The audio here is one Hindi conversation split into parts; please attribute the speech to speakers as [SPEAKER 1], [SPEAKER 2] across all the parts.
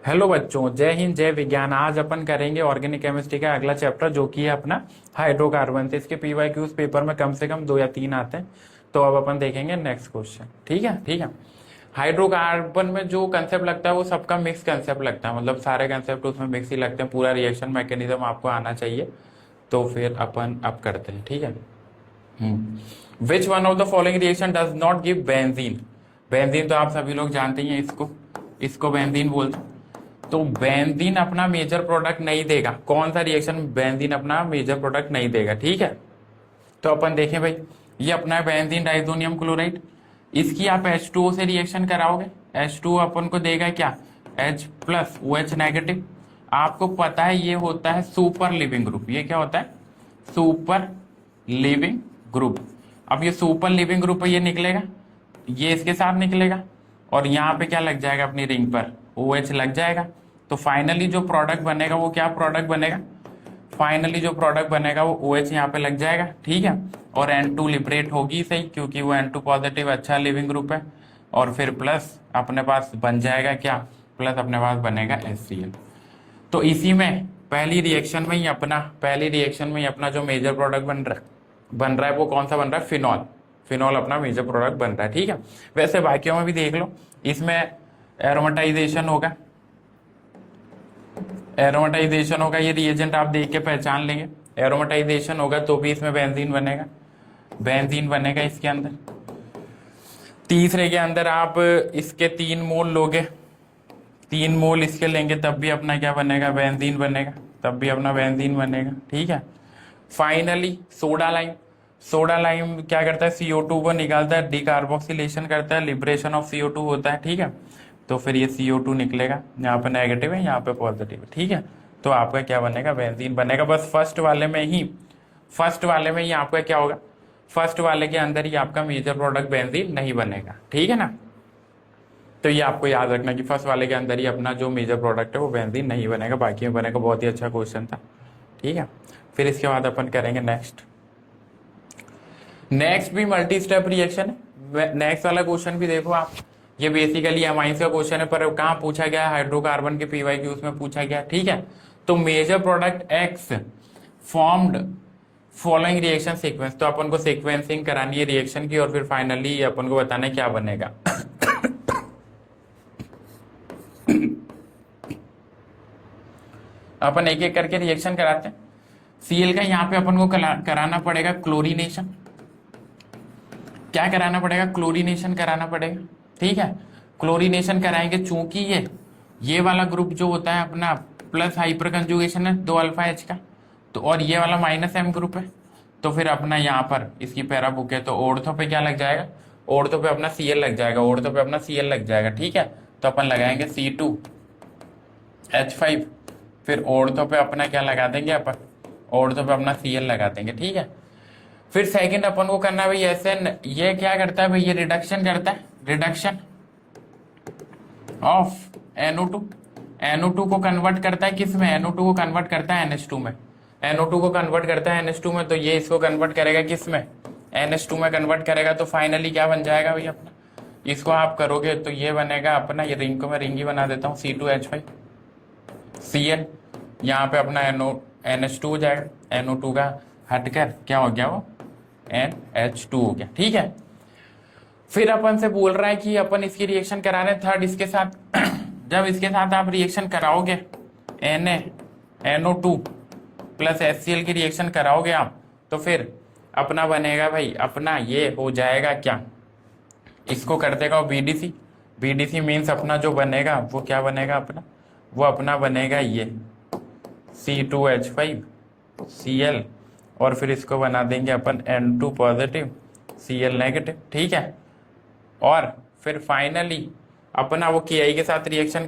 [SPEAKER 1] हेलो बच्चों, जय हिंद जय विज्ञान। आज अपन करेंगे ऑर्गेनिक केमिस्ट्री का अगला चैप्टर जो कि है अपना हाइड्रोकार्बन। इसके पीवाईक्यूज पेपर में कम से कम 2 या 3 आते हैं। तो अब अपन देखेंगे नेक्स्ट क्वेश्चन। ठीक है ठीक है। हाइड्रोकार्बन में जो कंसेप्ट लगता है वो सबका मिक्स कंसेप्ट लगता है, मतलब सारे कंसेप्ट उसमें मिक्स ही लगते हैं। पूरा रिएक्शन मैकेनिज्म आपको आना चाहिए। तो फिर अपन अब करते हैं। ठीक है। Which one of the following reaction does not give benzene. Benzene तो आप सभी लोग जानते ही हैं, इसको इसको बेंजीन बोलते हैं। तो बेंजीन अपना मेजर प्रोडक्ट नहीं देगा। कौन सा रिएक्शन बेंजीन अपना मेजर प्रोडक्ट नहीं देगा? ठीक है। तो अपन देखें भाई, ये अपना है बेंजीन डाइजोनियम क्लोराइड। इसकी आप H2O से रिएक्शन कराओगे, H2O अपन को देगा क्या? H plus OH negative. आपको पता है ये होता है सुपर लिविंग ग्रुप। ये क्या होता है? Super leaving group. अब ये सुपर लिविंग ग्रुप है, ये निकलेगा, ये इसके साथ निकलेगा और यहाँ पे क्या लग जाएगा? अपनी रिंग पर OH लग जाएगा। तो फाइनली जो प्रोडक्ट बनेगा वो क्या प्रोडक्ट बनेगा? फाइनली जो प्रोडक्ट बनेगा वो OH यहाँ पे लग जाएगा। ठीक है। और N2 लिबरेट होगी सही, क्योंकि वो N2 पॉजिटिव अच्छा लिविंग ग्रुप है। और फिर प्लस अपने पास बन जाएगा क्या? प्लस अपने पास बनेगा HCl। तो इसी में पहली रिएक्शन में ही अपना जो मेजर प्रोडक्ट बन रहा है वो कौन सा बन रहा है? फिनॉल। फिनॉल अपना मेजर प्रोडक्ट बन रहा है। ठीक है। वैसे बाकियों में भी देख लो, इसमें एरोमेटाइजेशन होगा, ये रिएजेंट आप देख के पहचान लेंगे। एरोमेटाइजेशन होगा तो भी इसमें बेंजीन बनेगा इसके अंदर। तीसरे के अंदर आप इसके 3 मोल लोगे, 3 मोल इसके लेंगे तब भी अपना क्या बनेगा? बेंजीन बनेगा, तब भी अपना बेंजीन बनेगा। ठीक है। फाइनली सोडा लाइम क्या करता है? CO2 को निकालता है, डिकार्बोक्सिलेशन करता है, लिबरेशन ऑफ CO2 होता है। ठीक है। तो फिर ये CO2 निकलेगा, यहाँ पे नेगेटिव है, यहाँ पे पॉजिटिव है। ठीक है। तो आपका क्या बनेगा? बेंजीन बनेगा। बस फर्स्ट वाले में ही आपका क्या होगा? फर्स्ट वाले के अंदर ही आपका मेजर प्रोडक्ट बेंजीन नहीं बनेगा। ठीक है ना। तो ये आपको याद रखना कि फर्स्ट वाले के अंदर ही अपना जो मेजर प्रोडक्ट है वो बेंजीन नहीं बनेगा, बाकी में बनेगा। बहुत ही अच्छा क्वेश्चन था। ठीक है। फिर इसके बाद अपन करेंगे नेक्स्ट भी मल्टी स्टेप रिएक्शन है। नेक्स्ट वाला क्वेश्चन भी देखो आप, ये बेसिकली अमाइंस का क्वेश्चन है, पर कहाँ पूछा गया? हाइड्रोकार्बन के पीवाईक्यूज में पूछा गया। ठीक है। तो major product X formed following reaction sequence. तो अपन को सीक्वेंसिंग करानी है रिएक्शन की और फिर फाइनली अपन को बताना है क्या बनेगा। अपन एक एक करके रिएक्शन कराते हैं। Cl का यहाँ पे अपन को कराना पड़ेगा क्लोरीनेशन। क्या कराना पड़ेगा? क्लोरीनेशन कराना पड़ेगा। ठीक है। क्लोरीनेशन कराएंगे, चूंकि ये वाला ग्रुप जो होता है अपना प्लस हाइपर कंजुगेशन है 2 अल्फा H का, तो और ये वाला -M ग्रुप है। तो फिर अपना यहाँ पर इसकी पैरा बुक है, तो ऑर्थो पे क्या लग जाएगा? ऑर्थो पे अपना Cl लग जाएगा। ठीक है। तो अपन लगाएंगे C2H5, फिर ऑर्थो पे अपना क्या लगा देंगे? अपन ऑर्थो पे अपना Cl लगा देंगे। ठीक है। फिर सेकंड अपन को करना है भाई SN। ये क्या करता है भाई? ये रिडक्शन करता है, रिडक्शन ऑफ NO2 को कन्वर्ट करता है किस में? NO2 को कन्वर्ट करता है NH2 में। NO2 को कन्वर्ट करता है NH2 में, तो ये इसको कन्वर्ट करेगा किस में? NH2 में कन्वर्ट करेगा। तो फाइनली क्या बन जाएगा भाई अपना? इसको आप करोगे तो ये बनेगा अपना, ये रिंग को मैं रिंग ही बना देता हूँ, C2H5 Cl। यहाँ पे अपना NH2 हो जाएगा, NO2 का हटकर क्या हो गया? वो NH2 हो गया। ठीक है। फिर अपन से बोल रहा है कि अपन इसकी रिएक्शन करा रहे हैं थर्ड इसके साथ। जब इसके साथ आप रिएक्शन कराओगे NO2 प्लस HCl की रिएक्शन कराओगे आप, तो फिर अपना बनेगा भाई, अपना ये हो जाएगा क्या? इसको कर देगा BDC मीन्स अपना जो बनेगा वो क्या बनेगा अपना? वो अपना बनेगा ये C2H5 Cl, और फिर इसको बना देंगे अपन N2 पॉजिटिव Cl नेगेटिव। ठीक है। और फिर फाइनली अपना वो Ki के साथ रिएक्शन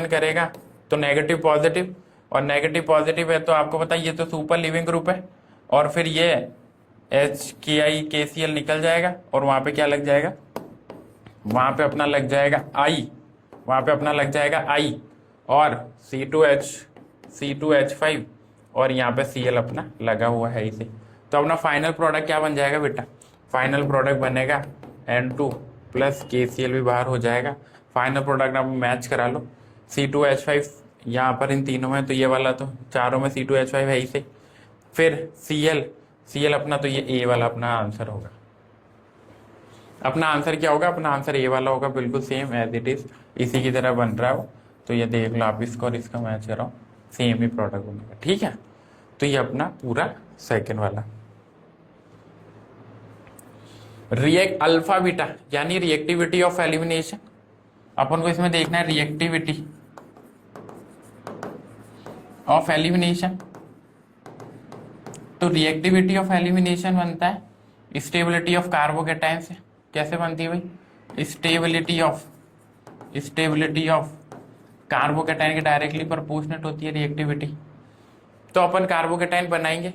[SPEAKER 1] करेगा, तो नेगेटिव पॉजिटिव, और नेगेटिव पॉजिटिव है तो आपको पता है ये तो सुपर लिविंग ग्रुप है, और फिर ये HKi KCl निकल जाएगा और वहां पे क्या लग जाएगा? वहां पे अपना लग जाएगा I, और C2H5 और यहाँ पे Cl अपना लगा हुआ है इसे। तो अपना फाइनल प्रोडक्ट क्या बन जाएगा बेटा? फाइनल प्रोडक्ट बनेगा N2 प्लस KCl भी बाहर हो जाएगा। फाइनल प्रोडक्ट आप मैच करा लो। C2H5 यहाँ पर इन तीनों में, तो ये वाला तो चारों में C2H5 है ही से। फिर Cl अपना, तो ये A वाला अपना आंसर होगा। अपना आंसर क्या होगा? अपना आंसर A वाला होगा, बिल्कुल सेम एज इट इज, इसी की तरह बन रहा है वो। तो ये देख लो आप, इसको और इसका मैच कराओ, सेम ही प्रोडक्ट बनेगा। ठीक है, तो ये अपना पूरा सेकंड वाला। रिएक्ट अल्फा बीटा यानी रिएक्टिविटी ऑफ एलिमिनेशन, अपन को इसमें देखना है रिएक्टिविटी ऑफ एलिमिनेशन। तो रिएक्टिविटी ऑफ एलिमिनेशन बनता है स्टेबिलिटी ऑफ कार्बोकेटाइन से। कैसे बनती है भाई? स्टेबिलिटी ऑफ कार्बोकेटाइन के डायरेक्टली प्रोपोर्शनल होती है रिएक्टिविटी। तो अपन कार्बोकेटाइन बनाएंगे,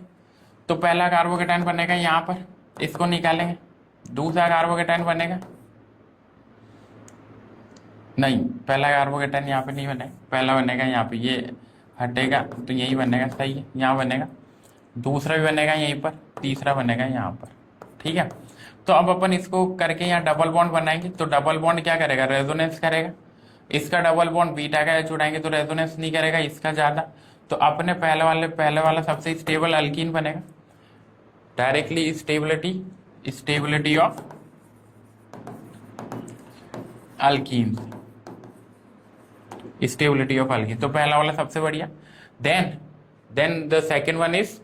[SPEAKER 1] तो पहला कार्बोकेटाइन बनेगा यहाँ पर, इसको निकालेंगे। दूसरा कार्बोकेटाइन बनेगा, नहीं पहला कार्बोकेटाइन यहाँ पे नहीं बनेगा, पहला बनेगा यहाँ पे, ये हटेगा तो यही बनेगा, सही है, यहाँ बनेगा। दूसरा भी बनेगा यहीं पर, तीसरा बनेगा यहाँ पर। ठीक है, तो अब अपन इसको करके यहाँ डबल बॉन्ड बनाएंगे। तो डबल बॉन्ड क्या करेगा? रेजोनेंस करेगा। इसका डबल बॉन्ड बीटा का एच उड़ाएंगे तो रेजोनेंस नहीं करेगा इसका ज्यादा। तो अपने पहले वाला सबसे स्टेबल अल्कीन बनेगा। Directly stability of alkene, stability of alkene, तो पहला वाला सबसे बढ़िया। Then the second one is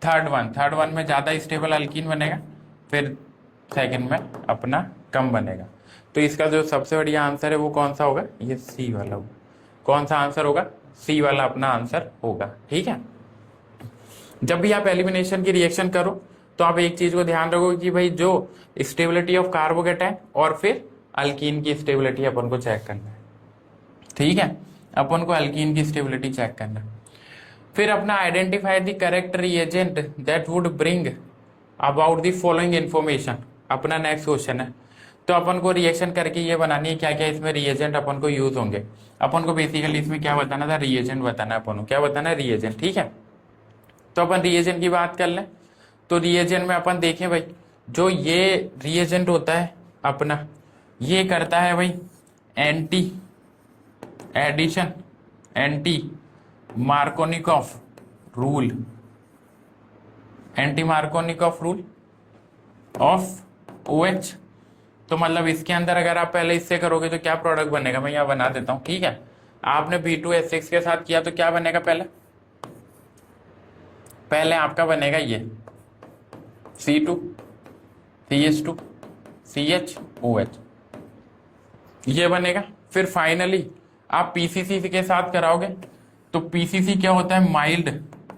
[SPEAKER 1] third one में ज्यादा स्टेबल अल्कीन बनेगा, फिर सेकेंड में अपना कम बनेगा। तो इसका जो सबसे बढ़िया आंसर है वो कौन सा होगा? ये सी वाला होगा। कौन सा आंसर होगा? सी वाला अपना आंसर होगा। ठीक है, जब भी आप एलिमिनेशन की रिएक्शन करो तो आप एक चीज को ध्यान रखो कि भाई जो स्टेबिलिटी ऑफ कार्बोकेटाइन और फिर अल्कीन की स्टेबिलिटी अपन को चेक करना है। ठीक है, अपन को अल्कीन की स्टेबिलिटी चेक करना है। फिर अपना identify the correct reagent that would bring about the following information, अपना नेक्स्ट क्वेश्चन है। तो अपन को रिएक्शन करके ये बनानी है क्या क्या इसमें रिएजेंट अपन को यूज होंगे। अपन को बेसिकली इसमें क्या बताना था? रिएजेंट बताना है अपन को। क्या बताना है? रिएजेंट। ठीक है, तो अपन रिएजेंट की बात कर लें। तो रिएजेंट में अपन देखें भाई, जो ये रिएजेंट होता है अपना, ये करता है भाई anti addition, anti Markovnikov rule, anti Markovnikov rule of OH। तो मतलब इसके अंदर अगर आप पहले इससे करोगे तो क्या प्रोडक्ट बनेगा? मैं यहाँ बना देता हूँ। ठीक है, आपने B2H6 के साथ किया तो क्या बनेगा? पहले आपका बनेगा ये C2 CH2 CHOH, ये बनेगा। फिर फाइनली आप PCC के साथ कराओगे तो PCC क्या होता है?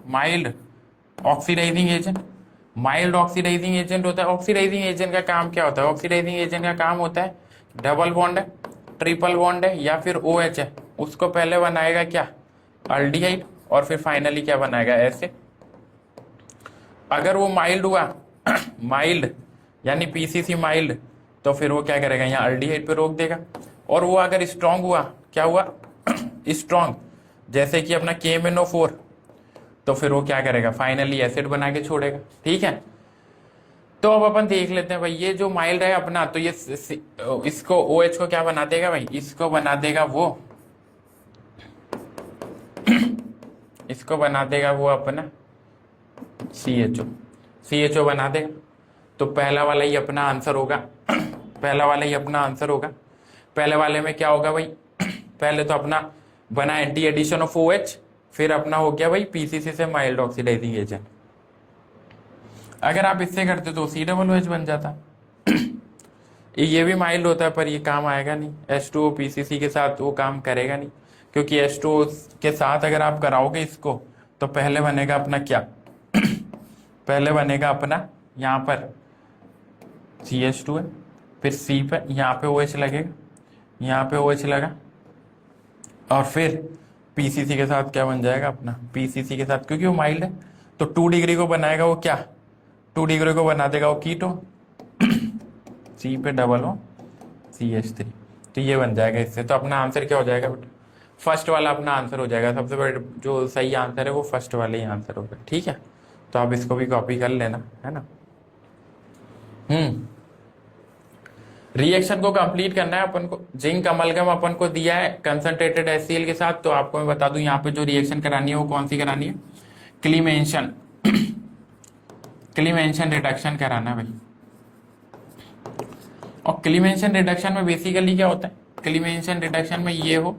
[SPEAKER 1] Mild oxidizing agent. Mild oxidizing agent होता है। ऑक्सीडाइजिंग एजेंट का काम क्या होता है? ऑक्सीडाइजिंग एजेंट का काम होता है डबल बॉन्ड है, ट्रिपल बॉन्ड है या फिर OH है, उसको पहले बनाएगा क्या? अल्डिहाइड, और फिर फाइनली क्या बनाएगा? ऐसे। अगर वो माइल्ड हुआ माइल्ड यानी PCC माइल्ड, तो फिर वो क्या करेगा? यहाँ अल्डिहाइड पे रोक देगा। और वो अगर स्ट्रांग हुआ, क्या हुआ? स्ट्रांग, जैसे कि अपना KMnO4, तो फिर वो क्या करेगा? फाइनली एसिड बना के छोड़ेगा। ठीक है, तो अब अपन देख लेते हैं भाई, ये जो माइल्ड है अपना, तो ये इसको OH को क्या बना देगा भाई? इसको बना देगा वो इसको बना देगा वो अपना CHO बना देगा। तो पहला वाला ही अपना आंसर होगा पहले वाले में क्या होगा भाई? पहले तो अपना बना एंटी एडिशन ऑफ OH, फिर अपना हो गया भाई PCC से माइल्ड ऑक्सीडाइजिंग एजेंट। अगर आप इससे करते तो COOH बन जाता। ये भी माइल्ड होता है पर ये काम आएगा नहीं, H2O PCC के साथ वो काम करेगा नहीं, क्योंकि H2O के साथ अगर आप कराओगे इसको तो पहले बनेगा अपना क्या? पहले बनेगा अपना यहाँ पर CH2 है, फिर C पे यहाँ पे OH लगेगा, यहाँ पे OH लगा, और फिर PCC के साथ क्या बन जाएगा अपना? PCC के साथ, क्योंकि वो माइल्ड है तो 2 डिग्री को बनाएगा वो क्या? 2 डिग्री को बना देगा वो कीटोन। C पे डबल हो CH3, तो ये बन जाएगा इससे। तो अपना आंसर क्या हो जाएगा बेटा? फर्स्ट वाला अपना आंसर हो जाएगा। सबसे बड़ा जो सही आंसर है वो फर्स्ट वाले ही आंसर होगा। ठीक है, तो आप इसको भी कॉपी कर लेना, है ना। रिएक्शन को कंप्लीट करना है अपन को। जिंक अमलगम अपन को दिया है कंसंट्रेटेड HCl के साथ, तो आपको मैं बता दूं यहाँ पे जो रिएक्शन करानी है वो कौन सी करानी है, क्लीमेंशन क्लीमेंशन रिडक्शन कराना है भाई। और क्लीमेंशन रिडक्शन में बेसिकली क्या होता है, क्लीमेंशन रिडक्शन में ये हो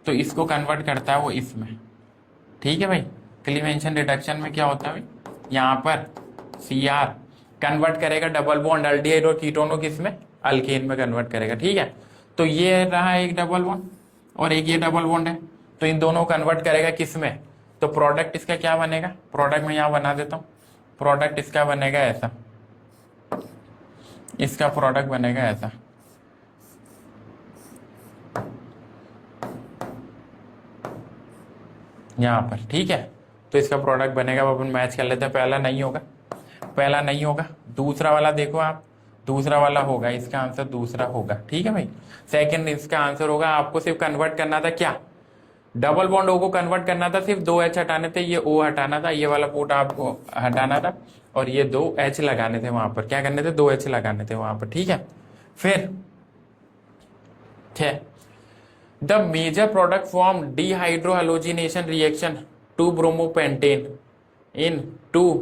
[SPEAKER 1] तो इसको कन्वर्ट करता है वो इसमें, ठीक है भाई। क्लीमेंशन रिडक्शन में क्या होता है भाई, यहाँ पर Cr कन्वर्ट करेगा डबल बॉन्ड अल्डिहाइड और कीटोन को किसमें, अल्केन में कन्वर्ट करेगा, ठीक है। तो ये रहा एक डबल बॉन्ड और एक ये डबल बॉन्ड है, तो इन दोनों कन्वर्ट करेगा किसमें, तो प्रोडक्ट इसका क्या बनेगा, प्रोडक्ट में यहाँ बना देता हूँ, प्रोडक्ट इसका बनेगा ऐसा, इसका प्रोडक्ट बनेगा ऐसा, यहाँ पर, ठीक है। तो इसका प्रोडक्ट बनेगा, वो अपन मैच कर लेते हैं। पहला नहीं होगा, पहला नहीं होगा, दूसरा वाला देखो आप, दूसरा वाला होगा, इसका आंसर दूसरा होगा, ठीक है भाई। सेकंड इसका आंसर होगा, आपको सिर्फ कन्वर्ट करना था क्या, डबल बॉन्ड O को कन्वर्ट करना था, सिर्फ 2 H हटाने थे, ये O हटाना था, ये वाला पोर्ट आपको हटाना था और ये 2 H लगाने थे वहां पर, क्या करने थे, 2 H लगाने थे वहां पर, ठीक है। फिर the major product form dehydrohalogenation reaction 2 bromopentane in 2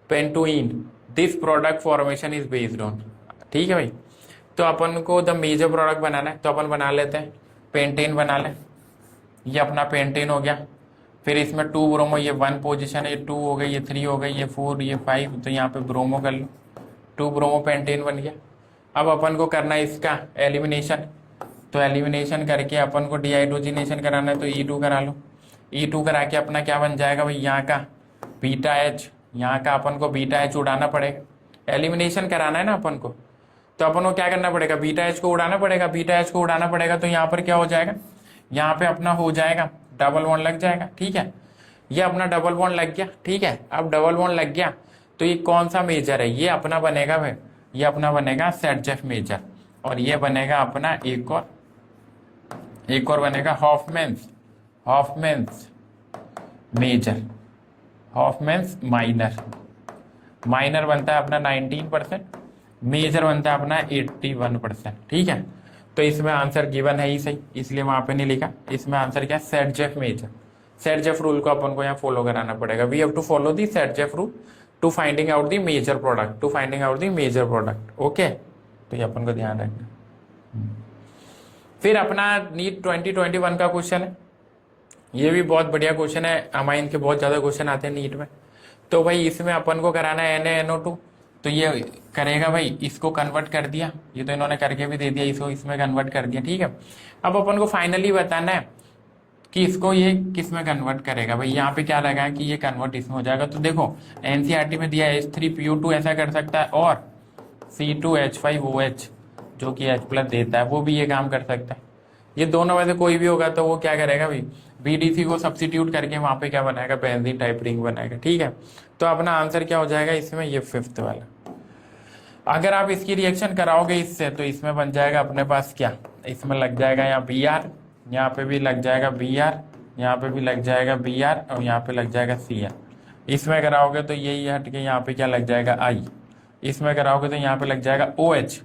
[SPEAKER 1] pentene, this product formation is based on, ठीक है भाई। तो अपन को द मेजर प्रोडक्ट बनाना है, तो अपन बना लेते हैं, पेंटेन बना लें, ये अपना पेंटेन हो गया। फिर इसमें 2 ब्रोमो, ये 1 पोजीशन है, ये 2 हो गई, ये 3 हो गई, ये 4, ये 5, तो यहाँ पे ब्रोमो कर लो, 2 ब्रोमो पेंटेन बन गया। अब अपन को करना है इसका एलिमिनेशन, तो एलिमिनेशन करके अपन को डिहाइड्रोजिनेशन कराना है, तो E2 करा लो, E2 करा के अपना क्या बन जाएगा भाई, यहाँ का बीटा H, यहाँ का अपन को बीटा H उड़ाना पड़ेगा, एलिमिनेशन कराना है ना अपन को, तो अपन को क्या करना पड़ेगा, बीटा H को उड़ाना पड़ेगा, बीटा H को उड़ाना पड़ेगा, तो यहाँ पर क्या हो जाएगा, यहाँ पे अपना हो जाएगा डबल बॉन्ड लग जाएगा, ठीक है। ये अपना डबल बॉन्ड लग गया, ठीक है। अब डबल बॉन्ड लग गया तो ये कौन सा मेजर है, ये अपना बनेगा भाई, ये अपना बनेगा सेटजेफ मेजर, और ये बनेगा अपना एक और बनेगा हॉफमैन्स मेजर, हॉफमैन्स माइनर बनता है अपना 19%, मेजर बनता है अपना 81%, ठीक है। तो इसमें आंसर गिवन है ही सही, इसलिए वहां पे नहीं लिखा, इसमें आंसर क्या है, सेटजेफ मेजर। सेटजेफ रूल को अपन को यहाँ फॉलो कराना पड़ेगा, we have to follow the Saytzeff rule to finding out the major product, okay. तो ये अपन को ध्यान रखना। फिर अपना नीट 2021 का क्वेश्चन है, ये भी बहुत बढ़िया क्वेश्चन है, अमाइन के बहुत ज्यादा क्वेश्चन आते हैं नीट में। तो भाई इसमें अपन को कराना है NaNO2, तो ये करेगा भाई, इसको कन्वर्ट कर दिया, ये तो इन्होंने करके भी दे दिया, इसको इसमें कन्वर्ट कर दिया, ठीक है। अब अपन को फाइनली बताना है कि इसको ये किस में कन्वर्ट करेगा भाई, यहाँ पे क्या लगा है कि ये कन्वर्ट इसमें हो जाएगा। तो देखो NCERT में दिया H3PO2 ऐसा कर सकता है, और C2H5OH जो कि H+ देता है वो भी ये काम कर सकता है। ये दोनों में से कोई भी होगा तो वो क्या करेगा भाई, BDC को सब्सिट्यूट करके वहां पे क्या बनाएगा, बेंजीन टाइप रिंग बनाएगा, ठीक है। तो अपना आंसर क्या हो जाएगा इसमें, ये 5th वाला। अगर आप इसकी रिएक्शन कराओगे इससे, तो इसमें बन जाएगा अपने पास क्या, इसमें लग जाएगा यहाँ Br, यहाँ पे भी लग जाएगा Br, यहाँ पे भी लग जाएगा Br, और यहाँ पे लग जाएगा Cr। इसमें कराओगे तो यही हट के यहाँ पे क्या लग जाएगा I, इसमें कराओगे तो यहाँ पे लग जाएगा OH,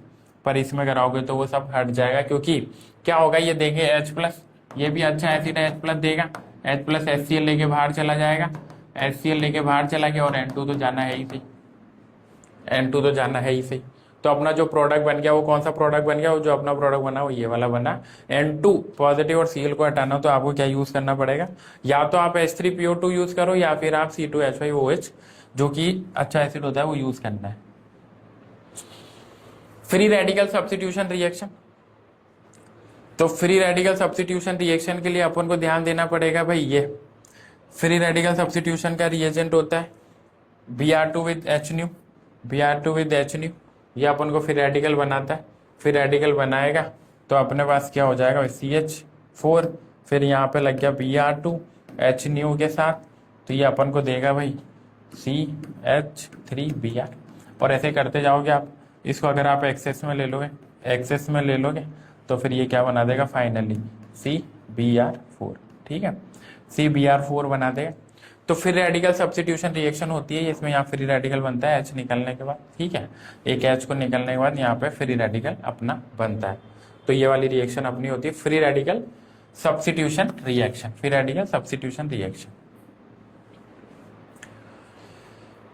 [SPEAKER 1] पर इसमें कराओगे तो वो सब हट जाएगा, क्योंकि क्या होगा, ये देंगे H+, ये भी अच्छा एसिड है, H+ देगा, H+ HCl लेके बाहर चला जाएगा, HCl लेके बाहर चला गया, और N2 तो जाना है ही सही, N2 तो जाना है ही सही। तो अपना जो प्रोडक्ट बन गया वो कौन सा प्रोडक्ट बन गया, वो जो अपना प्रोडक्ट बना वो ये वाला बना, N2 पॉजिटिव और Cl को हटाना, तो आपको क्या यूज करना पड़ेगा, या तो आप H3PO2 यूज करो, या फिर आप C2H5OH जो कि अच्छा एसिड होता है वो यूज करना है। फ्री रेडिकल सब्स्टिट्यूशन रिएक्शन, तो फ्री रेडिकल सब्स्टिट्यूशन रिएक्शन के लिए अपन को ध्यान देना पड़ेगा भाई, ये फ्री रेडिकल सब्स्टिट्यूशन का रिएजेंट होता है Br2 with HNu, Br2 with HNu, ये अपन को फ्री रेडिकल बनाता है। फ्री रेडिकल बनाएगा तो अपने पास क्या हो जाएगा CH4, फिर यहाँ पे लग गया Br2 HNu के साथ, तो ये अपन को देगा भाई CH3Br, और ऐसे करते जाओगे आप। इसको अगर आप एक्सेस में ले लोगे तो फिर ये क्या बना देगा फाइनली CBr4, ठीक है, CBr4 बना देगा। तो फ्री रेडिकल सब्स्टिट्यूशन रिएक्शन होती है, इसमें यहाँ फ्री रेडिकल बनता है H निकलने के बाद, ठीक है। एक H को निकलने के बाद यहाँ पे फ्री रेडिकल अपना बनता है। तो ये वाली रिएक्शन अपनी होती है free radical substitution reaction, free radical substitution reaction.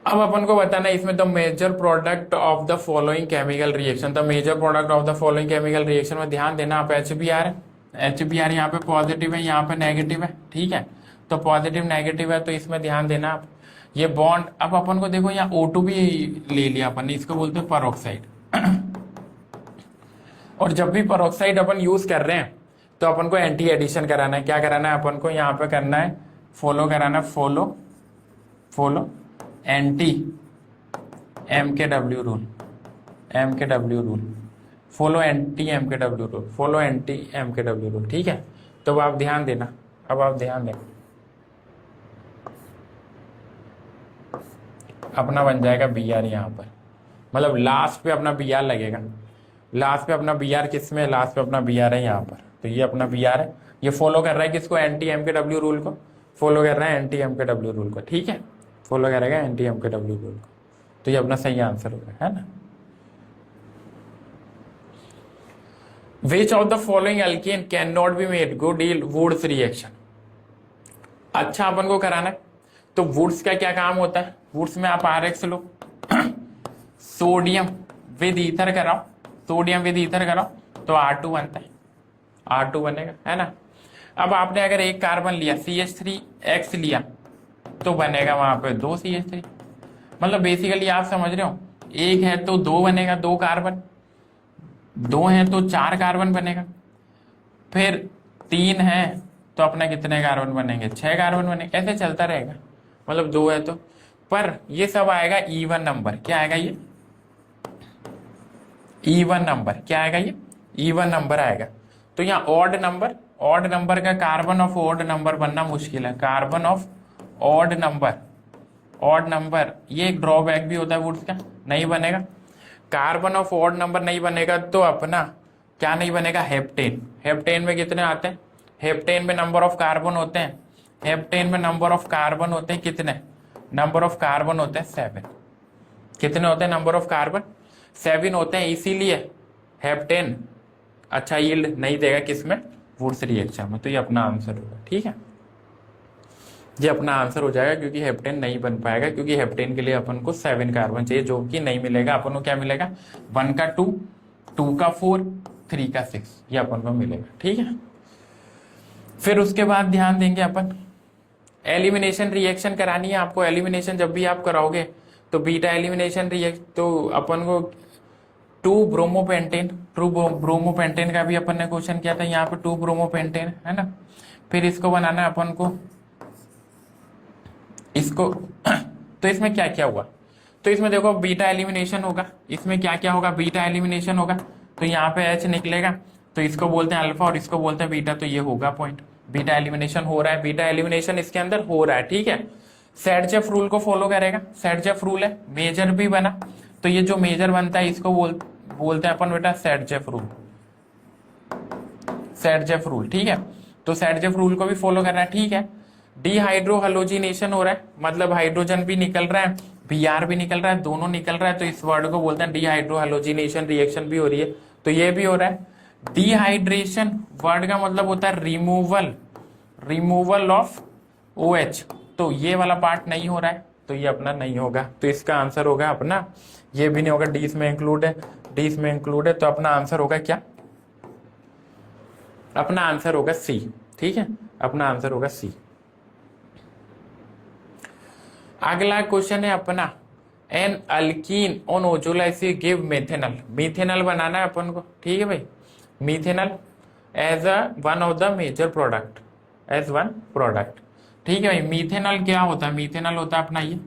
[SPEAKER 1] अब अपन को बताना है इसमें the major product of the following chemical reaction. The major product of the following chemical reaction में ध्यान देना आप HBr है, HBr यहाँ पे पॉजिटिव है, यहाँ पे नेगेटिव है, ठीक है। तो पॉजिटिव नेगेटिव है तो इसमें ध्यान देना आप। ये बॉन्ड, अब अपन को देखो यहाँ O2 भी ले लिया अपन ने, इसको बोलते हैं परऑक्साइड। और जब भी परऑक्साइड अपन यूज कर रहे हैं तो अपन को एंटी एडिशन कराना है। क्या कराना है अपन को यहाँ पे करना है, फॉलो कराना है, follow anti MKW rule, follow anti MKW rule, follow anti MKW rule, ठीक है। तो अब आप ध्यान देना, अपना बन जाएगा Br यहाँ पर, मतलब लास्ट पे अपना Br लगेगा। लास्ट पे अपना Br किसमें, लास्ट पे अपना Br है यहाँ पर। तो ये अपना Br है, ये फॉलो कर रहा है किसको, एंटी MKW रूल को, फॉलो कर रहा है एंटी MKW रूल को, ठीक है। फॉलो करेगा एंटी MKW रूल को। तो ये अपना सही आंसर होगा, है ना। विच of the following alkene can not be made good yield Wurtz reaction. अच्छा अपन को कराना है तो वुड्स का क्या काम होता है, वुड्स में आप RX low, sodium with ether कराओ, सोडियम विद ईथर कराओ तो R2 बनता है, R2 बनेगा, है ना। अब आपने अगर एक कार्बन लिया CH3X लिया तो बनेगा वहां पे 2 CH3। मतलब बेसिकली आप समझ रहे हो, एक है तो 2 बनेगा, 2 कार्बन, 2 है तो 4 कार्बन बनेगा, फिर 3 है तो अपना कितने कार्बन बनेंगे, 6 कार्बन बनेंगे, ऐसे चलता रहेगा। मतलब 2 है तो, पर ये सब आएगा इवन नंबर। क्या आएगा ये, इवन नंबर, क्या आएगा ये, इवन नंबर आएगा। तो यहाँ ऑड नंबर का कार्बन ऑफ ऑड नंबर बनना मुश्किल है, कार्बन ऑफ ऑड नंबर, ये एक ड्रॉबैक भी होता है वुड्स का, नहीं बनेगा। कार्बन ऑफ ऑड नंबर नहीं बनेगा तो अपना क्या नहीं बनेगा, हेप्टेन में कितने आते हैं, हेप्टेन में नंबर ऑफ कार्बन होते हैं, हेप्टेन में नंबर ऑफ कार्बन होते हैं कितने, नंबर ऑफ कार्बन होते हैं 7। कितने होते हैं नंबर ऑफ कार्बन, 7 होते हैं, इसीलिए हेप्टेन अच्छा यील्ड नहीं देगा किसमें, वुड्स रिएक्शन में। तो ये अपना आंसर होगा, ठीक है, ये अपना आंसर हो जाएगा, क्योंकि हेप्टेन नहीं बन पाएगा, क्योंकि हेप्टेन के लिए अपन को 7 कार्बन चाहिए, जो कि नहीं मिलेगा। अपन को क्या मिलेगा, 1 का 2, 2 का 4, 3 का 6, ये अपन को मिलेगा, ठीक है। फिर उसके बाद ध्यान देंगे अपन, एलिमिनेशन रिएक्शन करानी है आपको। एलिमिनेशन जब भी आप कराओगे तो बीटा एलिमिनेशन तो अपन को 2 ब्रोमोपेंटेन का भी अपन ने क्वेश्चन किया था, यहाँ पे 2 ब्रोमोपेंटेन है ना। फिर इसको बनाना है अपन को, इसको तो इसमें क्या क्या हुआ, तो इसमें देखो बीटा एलिमिनेशन होगा, इसमें क्या क्या होगा, बीटा एलिमिनेशन होगा। तो यहाँ पे H निकलेगा तो इसको बोलते हैं अल्फा और इसको बोलते हैं बीटा, तो ये होगा पॉइंट, बीटा एलिमिनेशन हो रहा है, बीटा एलिमिनेशन इसके अंदर हो रहा है, ठीक है। सेडजेफ रूल को फॉलो करेगा, सेडजेफ रूल है, मेजर भी बना, तो ये जो मेजर बनता है इसको बोलते हैं अपन बेटा सेडजेफ रूल, ठीक है। तो सेडजेफ रूल को भी फॉलो करना है, ठीक है। डिहाइड्रो हेलोजिनेशन हो रहा है, मतलब हाइड्रोजन भी निकल रहा है, Br भी निकल रहा है, दोनों निकल रहा है, तो इस वर्ड को बोलते हैं डिहाइड्रो हेलोजिनेशन रिएक्शन भी हो रही है, तो ये भी हो रहा है। डिहाइड्रेशन वर्ड का मतलब होता है रिमूवल ऑफ OH, तो ये वाला पार्ट नहीं हो रहा है, तो ये अपना नहीं होगा। तो इसका आंसर होगा अपना, ये भी नहीं होगा, डी इसमें इंक्लूड है, तो अपना आंसर होगा क्या, अपना आंसर होगा C, ठीक है, अपना आंसर होगा C। अगला क्वेश्चन है अपना, an alkene on ozonolysis give methanal, methanal बनाना है अपन को, ठीक है भाई, methanal as one of the major product, as one product, ठीक है भाई। मीथेनल क्या होता है, मीथेनल होता है अपना ये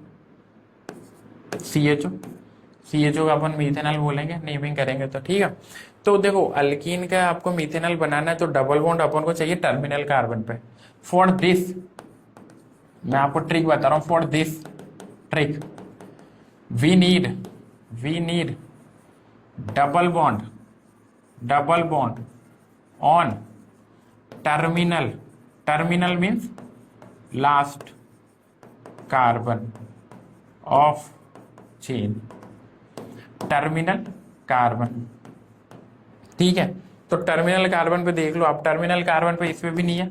[SPEAKER 1] CHO का अपन मीथेनल बोलेंगे, नेमिंग करेंगे तो, ठीक है। तो देखो अल्कीन का आपको मीथेनल बनाना है तो डबल बॉन्ड अपन को चाहिए टर्मिनल कार्बन पे। फॉर दिस मैं आपको ट्रिक बता रहा हूं, for this trick we need double bond on terminal means last carbon of chain, terminal carbon. ठीक है, तो टर्मिनल कार्बन पे देख लो आप, टर्मिनल कार्बन पे इस पे भी नहीं है,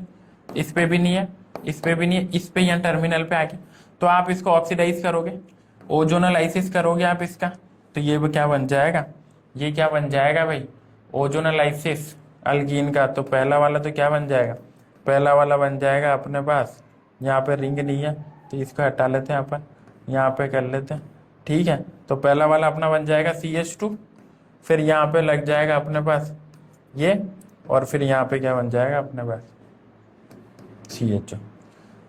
[SPEAKER 1] इस पे भी नहीं है, इस पे भी नहीं है, इस पे यहाँ टर्मिनल पे आके तो आप इसको ऑक्सीडाइज करोगे, ओजोनलाइसिस करोगे आप इसका, तो ये क्या बन जाएगा, ये क्या बन जाएगा भाई, ओजोनलाइसिस अल्कीन का। तो पहला वाला तो क्या बन जाएगा, पहला वाला बन जाएगा अपने पास, यहाँ पे रिंग नहीं है तो इसको हटा लेते हैं अपन, यहाँ पे कर लेते हैं। ठीक है, तो पहला वाला अपना बन जाएगा CH2, फिर यहाँ पे लग जाएगा अपने पास ये, और फिर यहाँ पे क्या बन जाएगा अपने पास CHO।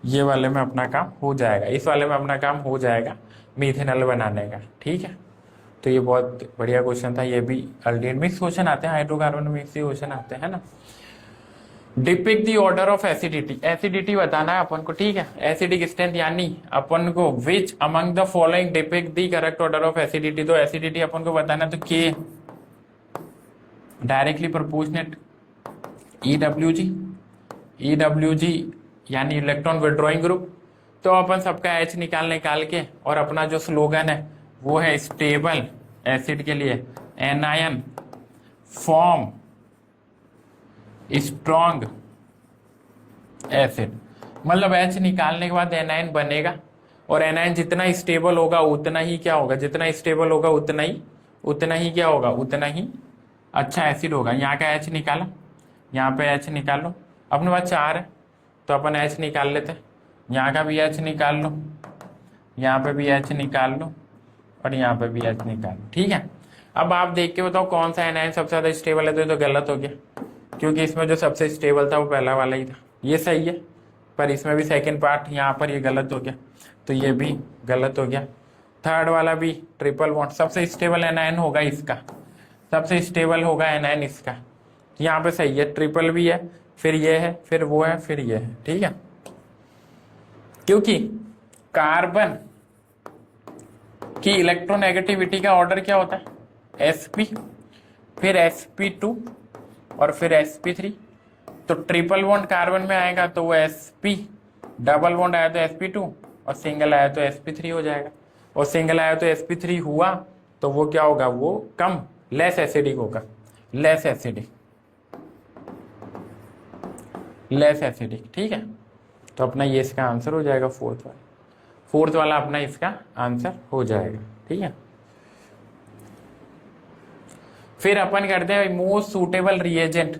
[SPEAKER 1] ये वाले में अपना काम हो जाएगा, इस वाले में अपना काम हो जाएगा मीथेनॉल बनाने का। ठीक है, तो ये बहुत बढ़िया क्वेश्चन था, ये भी अल्डिहाइड मिक्स क्वेश्चन आते हैं, हाइड्रोकार्बन मिक्स क्वेश्चन आते हैं ना। Depict the order of acidity, acidity बताना है अपन को। ठीक है, एसिडिक स्ट्रेंथ यानी अपन को which among the following depict the correct order of acidity, तो एसिडिटी अपन को बताना है, तो के डायरेक्टली प्रोपोर्शनेट EWG यानी इलेक्ट्रॉन विड्रॉइंग ग्रुप। तो अपन सबका H निकाल के, और अपना जो स्लोगन है वो है स्टेबल एसिड के लिए एनायन फॉर्म स्ट्रॉन्ग एसिड, मतलब H निकालने के बाद एनायन बनेगा, और एनायन जितना स्टेबल होगा उतना ही क्या होगा, जितना स्टेबल होगा उतना ही क्या होगा, उतना ही अच्छा एसिड होगा। यहाँ का H निकाला, यहाँ पे H निकाल लो, अपने पास 4 है तो अपन H निकाल लेते हैं, यहाँ का भी H निकाल लो, यहाँ पे भी H निकाल लो, और यहाँ पे भी H निकाल लो। ठीक है, अब आप देख के बताओ कौन सा एनायन सबसे ज्यादा स्टेबल है, तो ये तो गलत हो गया, क्योंकि इसमें जो सबसे स्टेबल था वो पहला वाला ही था। ये सही है, पर इसमें भी सेकंड पार्ट यहाँ पर ये गलत हो गया, तो ये भी गलत हो गया। थर्ड वाला भी ट्रिपल बॉन्ड, सबसे स्टेबल एनायन होगा इसका, सबसे स्टेबल होगा एनायन इसका, तो यहाँ पे सही है, ट्रिपल भी है, फिर ये है, फिर वो है, फिर ये है। ठीक है, क्योंकि कार्बन की इलेक्ट्रोनेगेटिविटी का ऑर्डर क्या होता है, sp, फिर sp2 और फिर sp3। तो ट्रिपल बॉन्ड कार्बन में आएगा तो वो sp, डबल बॉन्ड आया तो sp2, और सिंगल आया तो sp3 हो जाएगा, और सिंगल आया तो sp3 हुआ तो वो क्या होगा, वो कम लेस एसिडिक होगा, लेस एसिडिक। ठीक है, तो अपना ये इसका आंसर हो जाएगा, फोर्थ वाला अपना इसका आंसर हो जाएगा। ठीक है, फिर अपन करते हैं most suitable reagent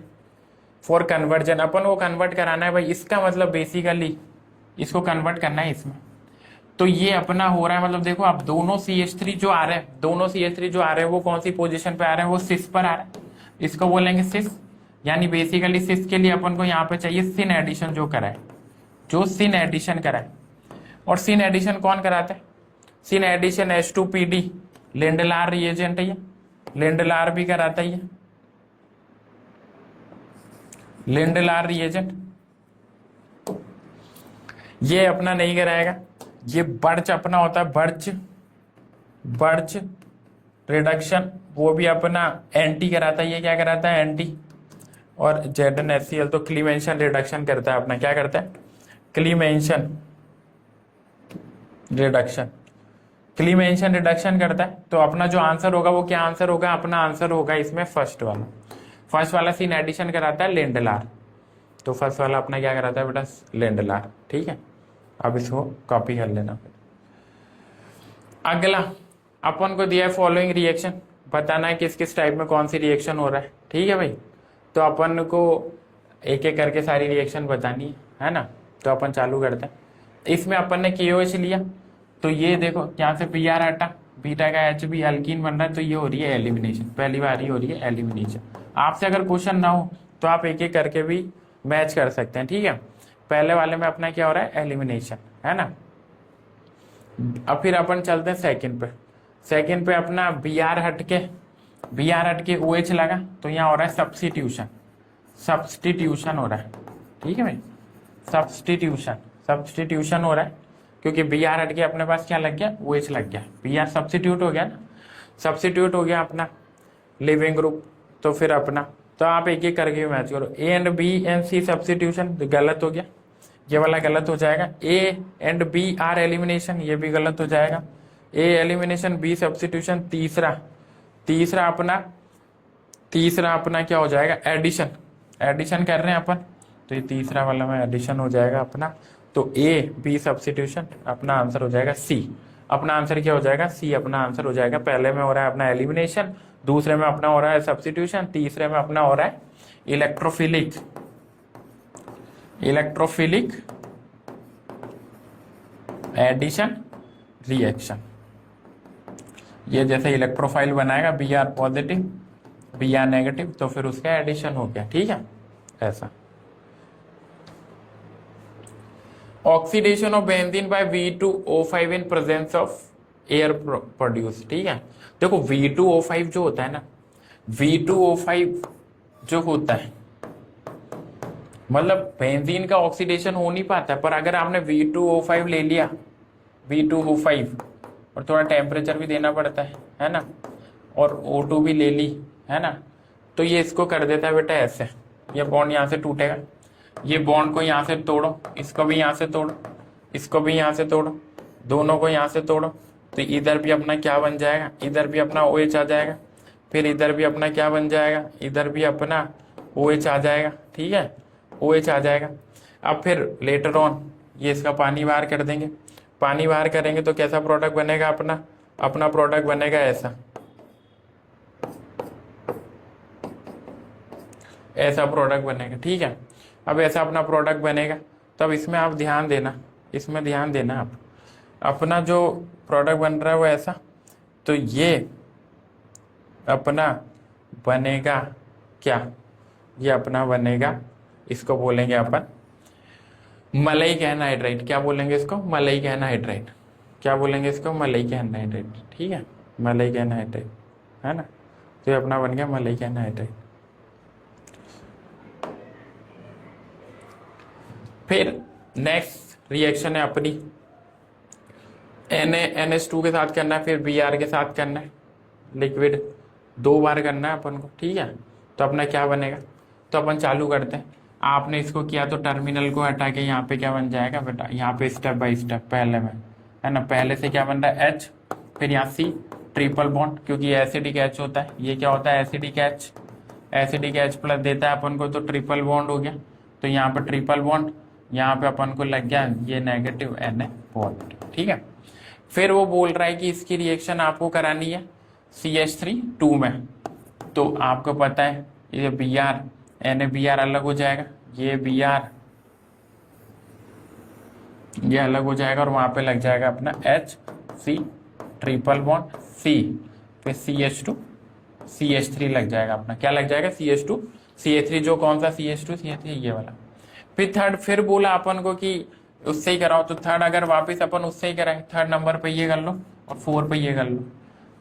[SPEAKER 1] for conversion, अपन को कन्वर्ट कराना है भाई, इसका मतलब बेसिकली इसको कन्वर्ट करना है इसमें। तो ये अपना हो रहा है, मतलब देखो आप दोनों CH3 जो आ रहे हैं, वो कौन सी पोजीशन पे आ रहे हैं, वो सिस पर आ रहे हैं, इसको बोलेंगे सिस, यानी बेसिकली सिस के लिए अपन को यहाँ पे चाहिए सिन एडिशन, जो सिन एडिशन कराए। और सिन एडिशन कौन कराता है, सिन एडिशन H2PD लिंडलार रिएजेंट है, ये लिंडलार भी कराता है, लिंडलार रिएजेंट। ये अपना नहीं कराएगा, ये बर्च अपना होता है, बर्च रिडक्शन, वो भी अपना एंटी कराता है, ये क्या कराता है, एंटी। और ZnHCl तो क्लीमेंशन रिडक्शन करता है अपना, क्या करता है, क्लीमेंशन रिडक्शन करता है। तो अपना जो आंसर होगा वो क्या आंसर होगा, अपना आंसर होगा इसमें फर्स्ट वाला सिन एडिशन कराता है लेंडलार, तो फर्स्ट वाला अपना क्या कराता है बेटा, लेंडलार। ठीक है, अब इसको कॉपी कर लेना। अगला अपन को दिया है फॉलोइंग रिएक्शन, बताना है किस किस टाइप में कौन सी रिएक्शन हो रहा है। ठीक है भाई, तो अपन को एक एक करके सारी रिएक्शन बतानी है ना, तो अपन चालू करते हैं। इसमें अपन ने KOH लिया, तो ये देखो यहाँ से PR हटा, बीटा का HB अल्कीन बन रहा है, तो ये हो रही है एलिमिनेशन, पहली बार ही हो रही है एलिमिनेशन। आपसे अगर क्वेश्चन ना हो तो आप एक एक करके भी मैच कर सकते हैं। ठीक है, पहले वाले में अपना क्या हो रहा है, एलिमिनेशन, है ना। अब फिर अपन चलते हैं सेकंड पे अपना BR हट के OH लगा, तो यहाँ हो रहा है सब्स्टिट्यूशन हो रहा है। ठीक है भाई, सब्स्टिट्यूशन हो रहा है, क्योंकि BR हट के अपने पास क्या लग गया, OH लग गया, BR सब्स्टिट्यूट हो गया ना, सब्स्टिट्यूट हो गया अपना लिविंग ग्रुप। तो फिर अपना, तो आप एक एक करके मैच करो, A and B and C substitution गलत हो गया, ये वाला गलत हो जाएगा। A and B are elimination, ये भी गलत हो जाएगा। A elimination, B substitution. तीसरा अपना क्या हो जाएगा, एडिशन। एडिशन कर रहे हैं अपन, तो ये तीसरा वाला में एडिशन हो जाएगा अपना। तो ए बी सब्स्टिट्यूशन, अपना आंसर हो जाएगा सी। अपना आंसर क्या हो जाएगा, सी अपना आंसर हो जाएगा। पहले में हो रहा है अपना एलिमिनेशन, दूसरे में अपना हो रहा है सब्स्टिट्यूशन, तीसरे में अपना हो रहा है इलेक्ट्रोफिलिक एडिशन रिएक्शन। ये जैसे इलेक्ट्रोफाइल बनाएगा, B R positive B R negative, तो फिर उसका एडिशन हो गया। ठीक है, ऐसा। Oxidation of benzene by V2O5 in presence of air produce. ठीक है, देखो V2O5 जो होता है ना, V2O5 जो होता है, मतलब बेंजीन का ऑक्सीडेशन हो नहीं पाता है, पर अगर आपने V2O5 ले लिया, V2O5, और थोड़ा टेम्परेचर भी देना पड़ता है ना, और O2 भी ले ली, है ना, तो ये इसको कर देता है बेटा ऐसे। ये बॉन्ड यहाँ से टूटेगा, ये बॉन्ड को यहाँ से तोड़ो, इसको भी यहाँ से तोड़ो, इसको भी यहाँ से तोड़ो, दोनों को यहाँ से तोड़ो, तो इधर भी अपना क्या बन जाएगा, इधर भी अपना OH आ जाएगा, फिर इधर भी अपना क्या बन जाएगा, इधर भी अपना OH आ जाएगा। ठीक है, OH आ जाएगा। अब फिर लेटर ऑन ये इसका पानी बाहर कर देंगे, पानी बाहर करेंगे तो कैसा प्रोडक्ट बनेगा अपना प्रोडक्ट बनेगा ऐसा प्रोडक्ट बनेगा। ठीक है, अब ऐसा अपना प्रोडक्ट बनेगा, तब इसमें आप ध्यान देना आप, अपना जो प्रोडक्ट बन रहा है वो ऐसा, तो ये अपना बनेगा क्या, ये अपना बनेगा, इसको बोलेंगे अपन मलाइक एनहाइड्राइड। क्या बोलेंगे इसको, मलाइक एनहाइड्राइड। क्या बोलेंगे इसको, मलाइक एनहाइड्राइड। ठीक है, मलाइक एनहाइड्राइड, है ना, तो ये अपना बन गया मलाइक एनहाइड्राइड। फिर नेक्स्ट रिएक्शन है अपनी NaNH2 के साथ करना है, फिर Br के साथ करना है, लिक्विड 2 बार करना है अपन को। ठीक है, तो अपना क्या बनेगा, तो अपन चालू करते हैं। आपने इसको किया तो टर्मिनल को हटा के यहाँ पे क्या बन जाएगा बेटा, यहाँ पे स्टेप बाय स्टेप पहले में, है ना, पहले से क्या बन रहा है H, फिर यहाँ C ट्रिपल बॉन्ड, क्योंकि एसिडिक H होता है, ये क्या होता है एसिडिक H प्लस देता है अपन को, तो ट्रिपल बॉन्ड हो गया। तो यहाँ पे ट्रिपल बॉन्ड, यहाँ पे अपन को लग गया ये नेगेटिव Na पॉजिटिव। ठीक है, फिर वो बोल रहा है कि इसकी रिएक्शन आपको करानी है CH3 2 में, तो आपको पता है ये Br NaBr अलग हो जाएगा, ये Br ये अलग हो जाएगा, और वहां पे लग जाएगा अपना HC ट्रिपल बॉन्ड C, फिर CH3 लग जाएगा अपना, क्या लग जाएगा CH3, जो कौन सा CH3 ये वाला। फिर थर्ड, फिर बोला अपन को कि उससे ही कराओ, तो थर्ड अगर वापस अपन उससे ही कराए, थर्ड नंबर पे ये कर लो और 4 पे ये कर लो।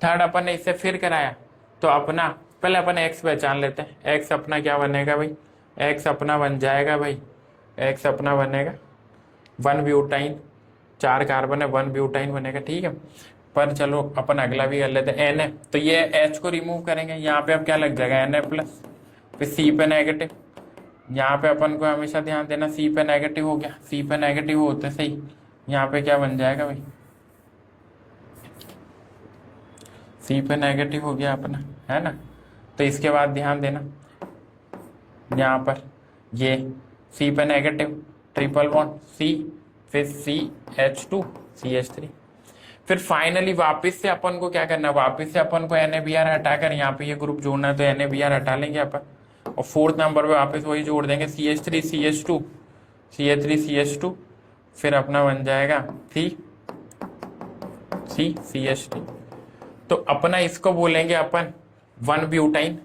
[SPEAKER 1] थर्ड अपन ने इससे फिर कराया, तो अपना पहले अपन X पहचान लेते हैं। X अपना क्या बनेगा भाई, X अपना बन जाएगा भाई, X अपना बनेगा 1 ब्यूटाइन, 4 कार्बन है, 1 ब्यूटाइन बनेगा। ठीक है, पर चलो अपन अगला भी कर लेते हैं Na, तो ये H को रिमूव करेंगे, यहाँ पे अब क्या लग जाएगा Na प्लस, फिर C पे नेगेटिव, यहाँ पे अपन को हमेशा ध्यान देना C पे नेगेटिव हो गया, C पे नेगेटिव होते सही, यहाँ पे क्या बन जाएगा भाई, C पे नेगेटिव हो गया अपना, है ना। तो इसके बाद ध्यान देना यहाँ पर ये C पे नेगेटिव ट्रिपल बॉन्ड C, फिर CH2 CH3, फिर फाइनली वापस से अपन को क्या करना है, वापस से अपन को NaBr हटाकर यहाँ पे ये ग्रुप जोड़ना है, तो NaBr हटा लेंगे अपन, और 4th नंबर पे वापस वही जोड़ देंगे CH3 CH2, फिर अपना बन जाएगा CH3। तो अपना इसको बोलेंगे अपन 1 ब्यूटाइन,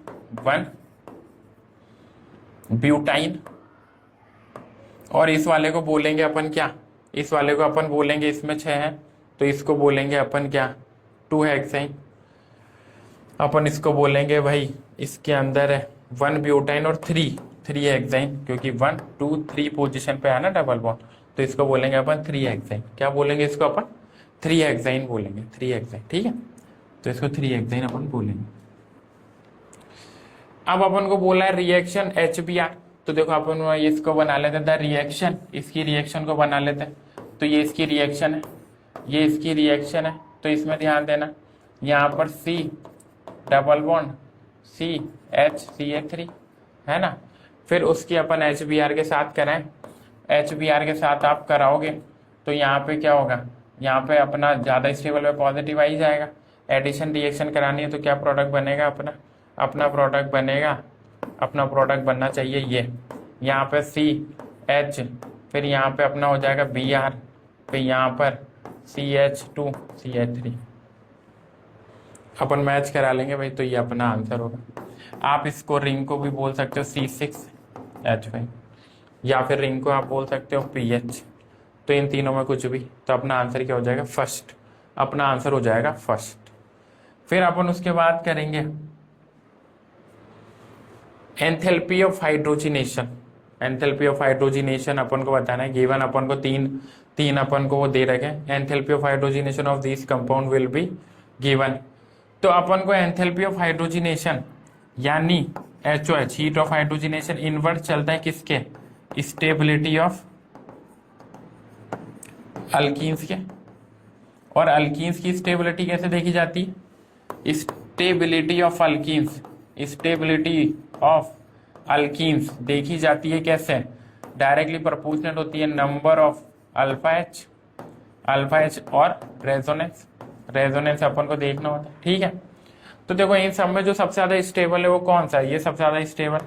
[SPEAKER 1] और इस वाले को बोलेंगे अपन क्या, इस वाले को अपन बोलेंगे, इसमें 6 है तो इसको बोलेंगे अपन क्या 2 हेक्साइन। अपन इसको बोलेंगे भाई, इसके अंदर है 1 ब्यूटाइन और 3 हेक्साइन, क्योंकि 1 2 3 पोजीशन पे है ना डबल बॉन्ड, तो इसको बोलेंगे अपन 3 हेक्साइन। क्या बोलेंगे इसको अपन, 3 हेक्साइन बोलेंगे, 3 हेक्साइन। ठीक है, तो इसको 3 हेक्साइन अपन बोलेंगे। अब अपन को बोला है रिएक्शन HBr, तो देखो अपन इसको बना लेते हैं द रिएक्शन, इसकी रिएक्शन को बना लेते हैं। तो ये इसकी रिएक्शन है, ये इसकी रिएक्शन है। तो इसमें ध्यान देना, यहाँ पर C डबल बॉन्ड CH3 है ना। फिर उसकी अपन HBr के साथ कराएं, HBr के साथ आप कराओगे तो यहाँ पे क्या होगा, यहाँ पे अपना ज़्यादा स्टेबल में पॉजिटिव आ ही जाएगा। एडिशन रिएक्शन करानी है तो क्या प्रोडक्ट बनेगा अपना, अपना प्रोडक्ट बनेगा, अपना प्रोडक्ट बनना चाहिए ये, यहाँ पे CH, फिर यहाँ पे अपना हो जाएगा Br, फिर यहाँ पर CH2 CH3 अपन मैच करा लेंगे भाई, तो ये अपना आंसर होगा। आप इसको रिंग को भी बोल सकते हो C6H5, या फिर रिंग को आप बोल सकते हो PH। तो इन तीनों में कुछ भी, तो अपना आंसर क्या हो जाएगा, फर्स्ट। अपना आंसर हो जाएगा फर्स्ट। फिर अपन उसके बाद करेंगे enthalpy of hydrogenation. Enthalpy of hydrogenation अपन को बताना है, गिवन अपन को तीन अपन को वो दे रखे हैं। Enthalpy of hydrogenation of this compound will be given. तो अपन को एंथैल्पी ऑफ हाइड्रोजिनेशन यानी HOH, heat of hydrogenation, invert चलता है किसके, स्टेबिलिटी ऑफ अल्कीन्स के। और अल्कीन्स की स्टेबिलिटी कैसे देखी जाती है, stability of alkenes, stability of alkenes देखी जाती है कैसे, डायरेक्टली प्रोपोर्शनल होती है नंबर ऑफ अल्फा एच और रेजोनेंस अपन को देखना होता है, ठीक है। तो देखो इन सब में जो सबसे ज्यादा स्टेबल है वो कौन सा है, ये सबसे ज्यादा स्टेबल।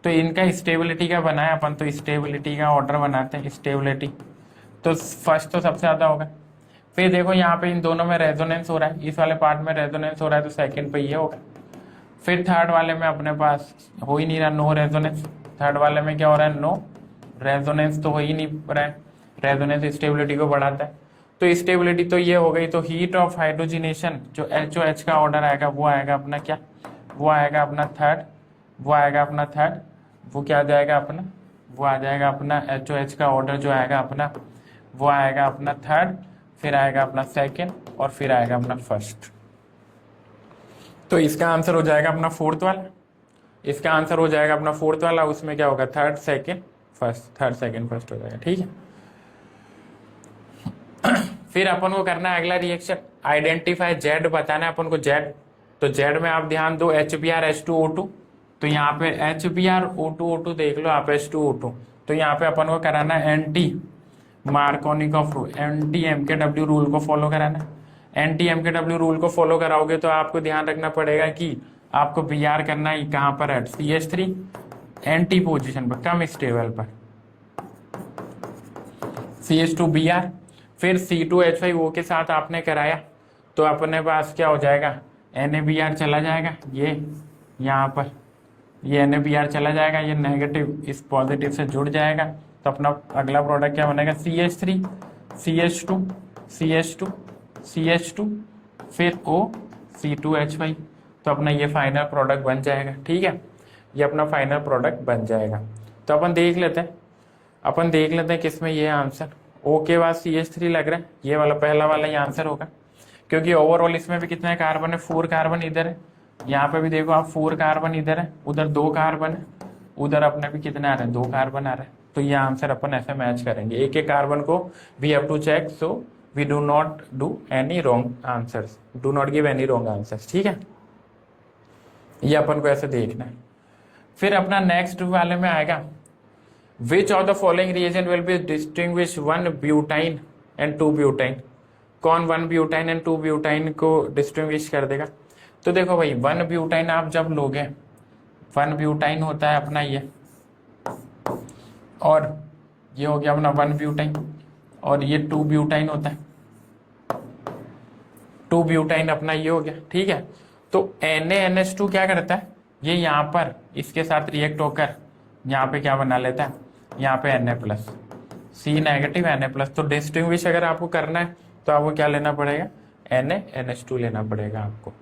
[SPEAKER 1] तो इनका स्टेबिलिटी का बनाया अपन, तो स्टेबिलिटी का ऑर्डर बनाते हैं, स्टेबिलिटी तो फर्स्ट तो सबसे ज्यादा होगा। फिर देखो यहाँ पे इन दोनों में रेजोनेंस हो रहा है, इस वाले पार्ट में रेजोनेंस हो रहा है, तो सेकंड पे ये होगा। फिर थर्ड वाले में अपने पास हो ही नहीं रहा, नो रेजोनेंस। थर्ड वाले में क्या हो रहा है, नो रेजोनेंस, तो हो ही नहीं रहा है। रेजोनेंस स्टेबिलिटी को बढ़ाता है, तो स्टेबिलिटी तो ये हो गई। तो हीट ऑफ हाइड्रोजिनेशन जो HOH का ऑर्डर आएगा वो आएगा अपना क्या, वो आएगा अपना थर्ड, वो आएगा अपना थर्ड, वो क्या आ जाएगा अपना, वो आ जाएगा अपना HOH का ऑर्डर जो आएगा अपना, वो आएगा अपना थर्ड, फिर आएगा अपना सेकेंड, और फिर आएगा अपना फर्स्ट। तो इसका आंसर हो जाएगा अपना फोर्थ वाला, इसका आंसर हो जाएगा अपना फोर्थ वाला। उसमें क्या होगा, third second first, third second first हो जाएगा, ठीक है। फिर अपन को करना है अगला रिएक्शन, आइडेंटिफाई जेड बताना है अपन को, जेड। तो जेड में आप ध्यान दो, HBr H2O2, तो यहाँ पे HBrO2O2 देख लो आप, H2O2। तो यहाँ पे अपन को कराना है anti Markovnikov rule, anti MKW rule को फॉलो कराना है। एंटी MKW रूल को फॉलो कराओगे तो आपको ध्यान रखना पड़ेगा कि आपको Br करना है कहाँ पर है, CH3 एंटी पोजिशन पर, कम स्टेबल पर, CH2Br। फिर C2H5O के साथ आपने कराया तो अपने पास क्या हो जाएगा, NaBr चला जाएगा, ये यहाँ पर ये NaBr चला जाएगा, ये नेगेटिव इस पॉजिटिव से जुड़ जाएगा। तो अपना अगला प्रोडक्ट क्या बनेगा, CH3 CH2 फिर O C2H5। तो अपना ये फाइनल प्रोडक्ट बन जाएगा, ठीक है, ये अपना फाइनल प्रोडक्ट बन जाएगा। तो अपन देख लेते हैं किसमें ये आंसर, O के बाद CH3 लग रहा है, ये वाला पहला वाला ये आंसर होगा, क्योंकि ओवरऑल इसमें भी कितने कार्बन है, 4 कार्बन इधर है, यहाँ पे भी देखो आप 4 कार्बन इधर है, उधर 2 कार्बन है, उधर अपने भी कितने आ रहे हैं, 2 कार्बन आ रहे हैं। तो ये आंसर अपन ऐसे मैच करेंगे, एक एक कार्बन को we have to check, so we do not do any wrong answers, do not give any wrong answers, ठीक है। ये अपन को ऐसे देखना है। फिर अपना नेक्स्ट वाले में आएगा, विच of the following reagent will be distinguish 1 butyne and 2 butyne. कौन 1 ब्यूटाइन एंड 2 ब्यूटाइन को डिस्टिंग्विश कर देगा। तो देखो भाई 1 ब्यूटाइन आप जब लोगे, 1 ब्यूटाइन होता है अपना ये, और ये हो गया अपना 1 ब्यूटाइन, और ये 2 ब्यूटाइन होता है, 2 ब्यूटाइन अपना ये हो गया, ठीक है। तो NaNH2 क्या करता है, ये यहाँ पर इसके साथ रिएक्ट होकर यहाँ पे क्या बना लेता है, यहाँ पे Na+, C नेगेटिव Na+। तो डिस्टिंग्विश अगर आपको करना है तो आपको क्या लेना पड़ेगा, NaNH2 लेना पड़ेगा आपको।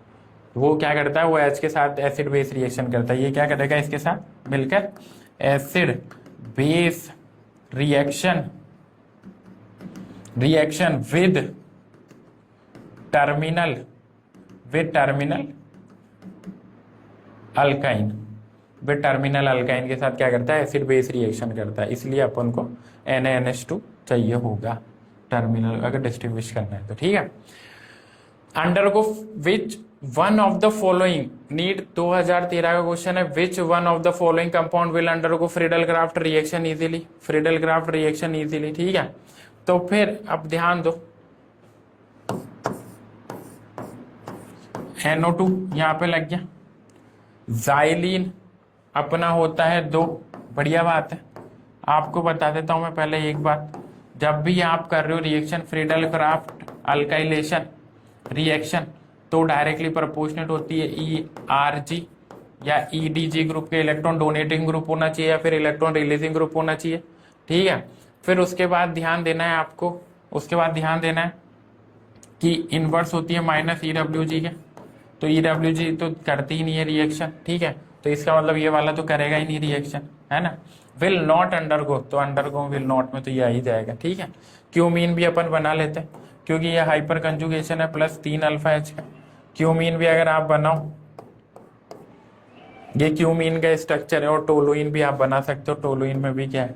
[SPEAKER 1] वो क्या करता है, वो H के साथ एसिड बेस रिएक्शन करता है, ये क्या करेगा इसके साथ मिलकर acid base reaction with terminal alkyne. With terminal alkyne के साथ क्या करता है, एसिड बेस रिएक्शन करता है, इसलिए अपन को NaNH2 चाहिए होगा टर्मिनल अगर डिस्टिंग्विश करना है तो। ठीक है, undergo which one of the following, NEET 2013 का क्वेश्चन है, which one of the following compound will undergo Friedel Crafts reaction easily, Friedel Crafts reaction easily. ठीक है, तो फिर अब ध्यान दो, NO2 यहां पे लग गया, जाइलिन अपना होता है 2, बढ़िया बात है। आपको बता देता हूं मैं पहले एक बात, जब भी आप कर रहे हो reaction Friedel craft alkylation reaction, तो डायरेक्टली प्रोपोर्शनेट होती है ERG या EDG ग्रुप के, इलेक्ट्रॉन डोनेटिंग ग्रुप होना चाहिए या फिर इलेक्ट्रॉन रिलीजिंग ग्रुप होना चाहिए। ठीक है, फिर उसके बाद ध्यान देना है आपको, उसके बाद ध्यान देना है कि इनवर्स होती है -EWG के, तो EWG तो करती ही नहीं है रिएक्शन। ठीक है, तो इसका मतलब ये वाला तो करेगा ही नहीं रिएक्शन, है ना। विल नॉट अंडरगो, तो अंडरगो विल नॉट में तो ये आ ही जाएगा। ठीक है, क्यूमीन भी अपन बना लेते हैं क्योंकि ये हाइपर कंजुगेशन है +3 अल्फा H का। क्यूमीन भी अगर आप बनाओ, ये क्यूमीन का स्ट्रक्चर है, और टोलुइन भी आप बना सकते हो, टोलुइन में भी क्या है,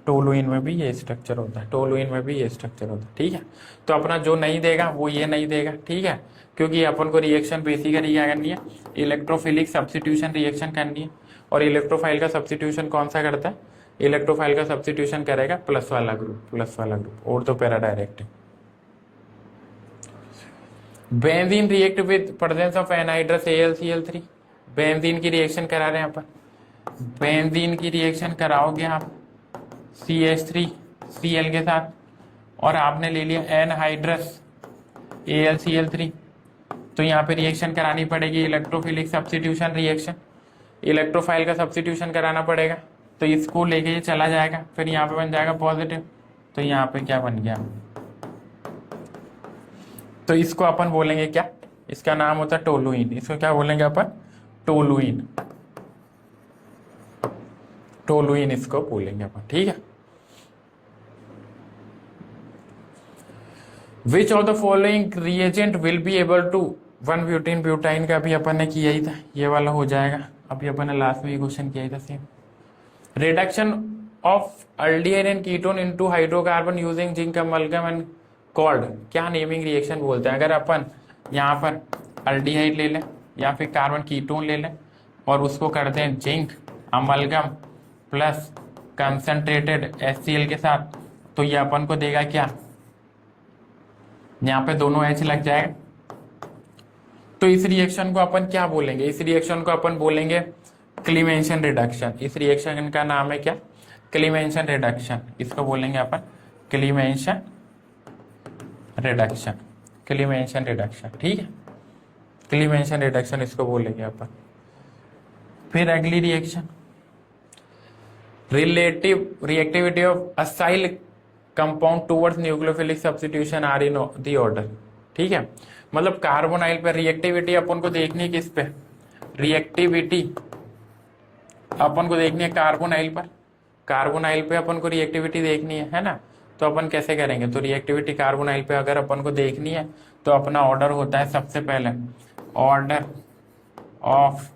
[SPEAKER 1] टोलुइन में भी ये स्ट्रक्चर होता है, टोलुइन में भी ये स्ट्रक्चर होता है। ठीक है, तो अपना जो नहीं देगा वो ये नहीं देगा। ठीक है, क्योंकि अपन को रिएक्शन बेसिकली क्या करनी है, इलेक्ट्रोफिलिक सब्स्टिट्यूशन रिएक्शन करनी है, और इलेक्ट्रोफाइल का सब्स्टिट्यूशन कौन सा करता है, इलेक्ट्रोफाइल का सब्स्टिट्यूशन करेगा प्लस वाला ग्रुप, और तो para direct. Benzene react with presence of anhydrous AlCl3, benzene की रिएक्शन करा रहे हैं अपन, बेंजीन की रिएक्शन कराओगे आप CH3Cl के साथ, और आपने ले लिया एनहाइड्रस AlCl3, तो यहाँ पे रिएक्शन करानी पड़ेगी इलेक्ट्रोफिलिक सब्स्टिट्यूशन रिएक्शन, इलेक्ट्रोफाइल का सब्स्टिट्यूशन कराना पड़ेगा, तो इसको लेके ये चला जाएगा, फिर यहाँ पे बन जाएगा पॉजिटिव, तो यहाँ पे क्या बन गया, तो इसको अपन बोलेंगे क्या, इसका नाम होता है टोलुइन, इसको क्या बोलेंगे अपन, टोलुइन, टोलुइन इसको बोलेंगे अपन। ठीक है, which of the following reagent will be able to one butene butyne का भी अपन ने किया ही था, ये वाला हो जाएगा, अभी अपन ने लास्ट में ये क्वेश्चन किया ही था same. Reduction of aldehyde and ketone into hydrocarbon using zinc amalgam and called, क्या नेमिंग रिएक्शन बोलते हैं। अगर अपन यहाँ पर अल्डिहाइड ले लें या फिर कार्बन कीटोन ले लें और उसको करते हैं zinc amalgam plus concentrated HCl के साथ, तो ये अपन को देगा क्या, यहाँ पे दोनों H लग जाएगा, तो इस रिएक्शन को अपन क्या बोलेंगे, इस रिएक्शन को अपन बोलेंगे क्लीमेंशन रिडक्शन। इस रिएक्शन का नाम है क्या, क्लीमेंशन रिडक्शन, इसको बोलेंगे अपन क्लीमेंशन रिडक्शन, क्लीमेंशन रिडक्शन। ठीक है, क्लीमेंशन रिडक्शन इसको बोलेंगे अपन। फिर अगली reaction, relative reactivity of acyl compound towards nucleophilic substitution are in the order. ठीक है, मतलब कार्बोनाइल पे रिएक्टिविटी अपन को देखनी है, किस पे, रिएक्टिविटी अपन को देखनी है कार्बोनाइल पर, कार्बोनाइल पे अपन को रिएक्टिविटी देखनी है ना, तो अपन कैसे करेंगे, तो रिएक्टिविटी कार्बोनाइल पे अगर अपन को देखनी है तो अपना ऑर्डर होता है सबसे पहले ऑर्डर ऑफ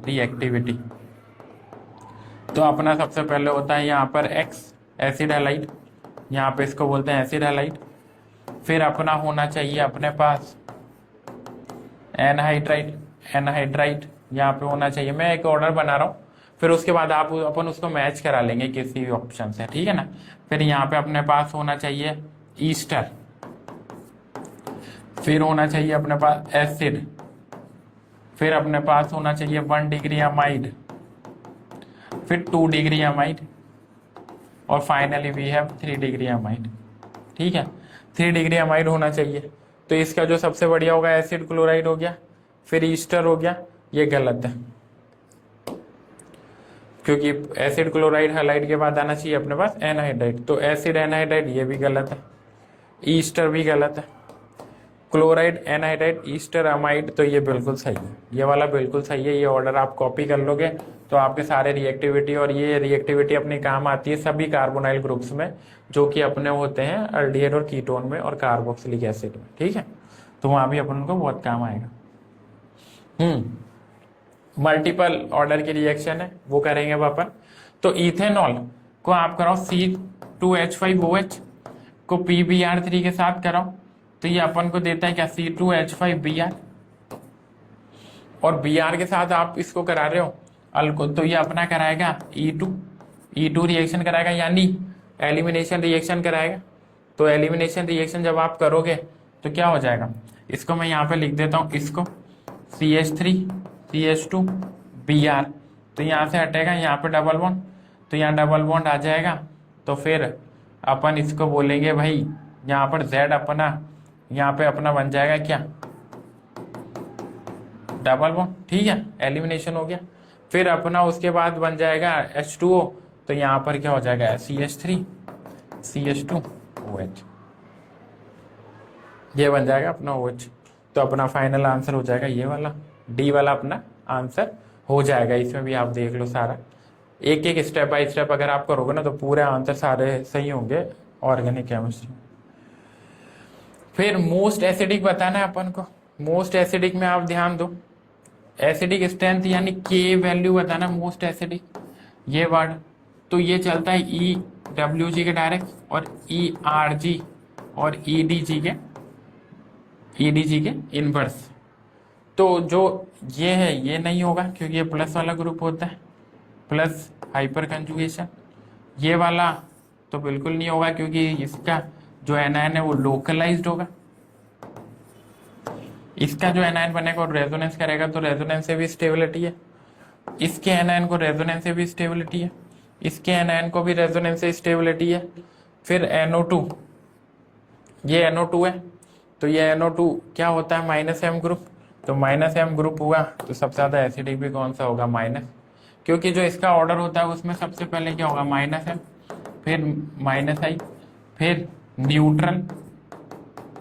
[SPEAKER 1] रिएक्टिविटी, तो अपना सबसे पहले होता है यहाँ पर X एसिड हैलाइड, यहाँ पे इसको बोलते हैं एसिड हैलाइड। फिर अपना होना चाहिए अपने पास एनहाइड्राइड, एनहाइड्राइड यहाँ पे होना चाहिए, मैं एक ऑर्डर बना रहा हूँ, फिर उसके बाद आप अपन उसको मैच करा लेंगे किसी भी ऑप्शन से। ठीक है ना, फिर यहाँ पे अपने पास होना चाहिए ईस्टर, फिर होना चाहिए अपने पास एसिड, फिर अपने पास होना चाहिए 1 डिग्री अमाइड, फिर 2 डिग्री अमाइड, और finally we have 3 degree amide. ठीक है, 3 डिग्री अमाइड होना चाहिए, तो इसका जो सबसे बढ़िया होगा एसिड क्लोराइड हो गया, फिर ईस्टर हो गया, ये गलत है क्योंकि एसिड क्लोराइड हैलाइड के बाद आना चाहिए अपने पास एनहाइड्राइड, तो एसिड एनहाइड्राइड ये भी गलत है, ईस्टर भी गलत है, क्लोराइड एनहाइड्राइड ईस्टर अमाइड तो ये बिल्कुल सही है, ये वाला बिल्कुल सही है। ये ऑर्डर आप कॉपी कर लोगे तो आपके सारे रिएक्टिविटी, और ये रिएक्टिविटी अपनी काम आती है सभी कार्बोनाइल ग्रुप्स में जो कि अपने होते हैं अल्डिहाइड और कीटोन में और कार्बोक्सिलिक एसिड में। ठीक है, तो वहां भी अपन को बहुत काम आएगा। मल्टीपल ऑर्डर की रिएक्शन है, वो करेंगे अब अपन। तो इथेनॉल को आप कराओ C2H5OH को PBr3 के साथ कराओ, तो ये अपन को देता है क्या, C2H5Br, और Br के साथ आप इसको करा रहे हो अल्को, तो ये अपना कराएगा E2 रिएक्शन कराएगा, यानी एलिमिनेशन रिएक्शन कराएगा। तो एलिमिनेशन रिएक्शन जब आप करोगे तो क्या हो जाएगा, इसको मैं यहाँ पे लिख देता हूँ, इसको CH3 CH2 Br, तो यहाँ से हटेगा, यहाँ पे डबल बॉन्ड, तो यहाँ डबल बॉन्ड आ जाएगा। तो फिर अपन इसको बोलेंगे भाई, यहाँ पर Z अपना, यहाँ पे अपना बन जाएगा क्या, डबल बॉन्ड, ठीक है, एलिमिनेशन हो गया। फिर अपना उसके बाद बन जाएगा H2O, तो यहाँ पर क्या हो जाएगा, CH3 CH2OH, ये बन जाएगा अपना OH। तो अपना फाइनल आंसर हो जाएगा ये वाला, डी वाला अपना आंसर हो जाएगा। इसमें भी आप देख लो सारा, एक एक स्टेप बाय स्टेप अगर आप करोगे ना तो पूरे आंसर सारे सही होंगे ऑर्गेनिक केमिस्ट्री। फिर मोस्ट एसिडिक बताना है अपन को। मोस्ट एसिडिक में आप ध्यान दो, एसिडिक स्ट्रेंथ यानी के वैल्यू बताना मोस्ट एसिडिक, ये वर्ड। तो ये चलता है EWG के डायरेक्ट, और ERG और EDG के इनवर्स। तो जो ये है ये नहीं होगा क्योंकि ये प्लस वाला ग्रुप होता है, प्लस हाइपर कंजुगेशन। ये वाला तो बिल्कुल नहीं होगा क्योंकि इसका जो एनायन है वो लोकलाइज्ड होगा। इसका जो एनायन बनेगा और रेजोनेंस करेगा तो रेजोनेंस से भी स्टेबिलिटी है, इसके एनायन को रेजोनेंस से भी स्टेबिलिटी है, इसके एनायन को भी रेजोनेंस से स्टेबिलिटी है। फिर NO2, ये NO2 है, तो ये NO2 क्या होता है, -M ग्रुप। तो -M ग्रुप हुआ तो सबसे ज्यादा एसिडिक भी कौन सा होगा, माइनस, क्योंकि जो इसका ऑर्डर होता है उसमें सबसे पहले क्या होगा, -M, फिर -I, फिर neutral,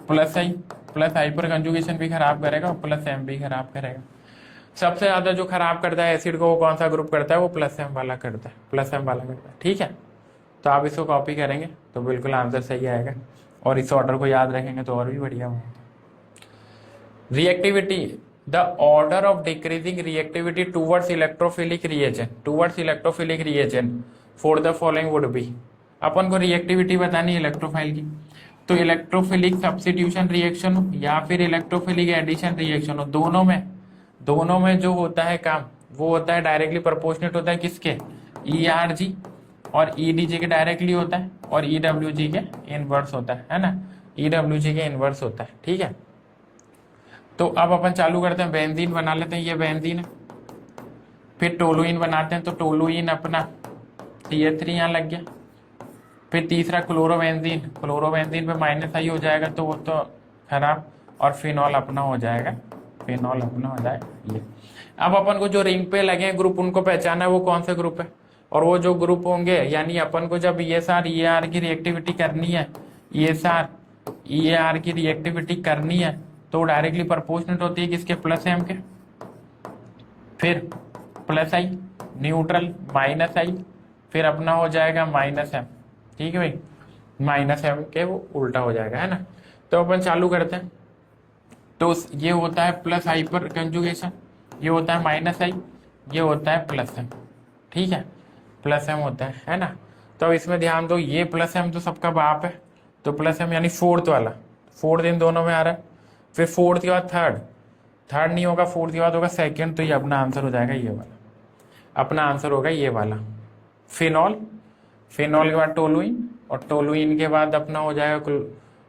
[SPEAKER 1] +I, plus hyper conjugation भी खराब करेगा और +M भी खराब करेगा। सबसे ज्यादा जो खराब करता है एसिड को वो कौन सा ग्रुप करता है, वो +M वाला करता है, +M वाला करता है, ठीक है। तो आप इसको कॉपी करेंगे तो बिल्कुल आंसर सही आएगा, और इस ऑर्डर को याद रखेंगे तो और भी बढ़िया होगा। Reactivity, the order of decreasing reactivity towards electrophilic reagent for the following would be. अपन को रिएक्टिविटी बतानी है इलेक्ट्रोफाइल की, तो इलेक्ट्रोफिलिक सब्स्टिट्यूशन रिएक्शन हो या फिर इलेक्ट्रोफिलिक एडिशन रिएक्शन हो, दोनों में जो होता है काम वो होता है डायरेक्टली प्रोपोर्शनेट होता है किसके, ERG और EDG के डायरेक्टली होता है, और EWG के इनवर्स होता है ना, EWG के इनवर्स होता है, ठीक है। तो अब अपन चालू करते हैं, बेंजीन बना लेते हैं, ये बेंजीन है। फिर टोलुइन बनाते हैं, तो टोलुइन अपना CH3 यहाँ लग गया। फिर तीसरा क्लोरोबेंजीन पे -I हो जाएगा तो वो तो खराब, और फिनॉल अपना हो जाएगा, ये। अब अपन को जो रिंग पे लगे ग्रुप उनको पहचाना है वो कौन से ग्रुप है, और वो जो ग्रुप होंगे यानी अपन को जब ESR EAR की रिएक्टिविटी करनी है, ESR EAR की रिएक्टिविटी करनी है तो डायरेक्टली प्रोपोर्शनेट होती है किसके, +M के, फिर +I, न्यूट्रल -I, फिर अपना हो जाएगा -M, ठीक है भाई, -M के वो उल्टा हो जाएगा, है ना। तो अपन चालू करते हैं, तो ये होता है प्लस हाइपर कंजुगेशन, ये होता है -I, ये होता है +M, ठीक है, +M होता है ना। तो इसमें ध्यान दो, ये +M तो सबका बाप है, तो +M यानी फोर्थ वाला, फोर्थ इन दोनों में आ रहा है। फिर फोर्थ के बाद थर्ड नहीं होगा, फोर्थ के बाद होगा सेकंड, तो ये अपना आंसर हो जाएगा ये वाला, अपना आंसर होगा ये वाला। फिनॉल के बाद टोलुइन, और टोलुइन के बाद अपना हो जाएगा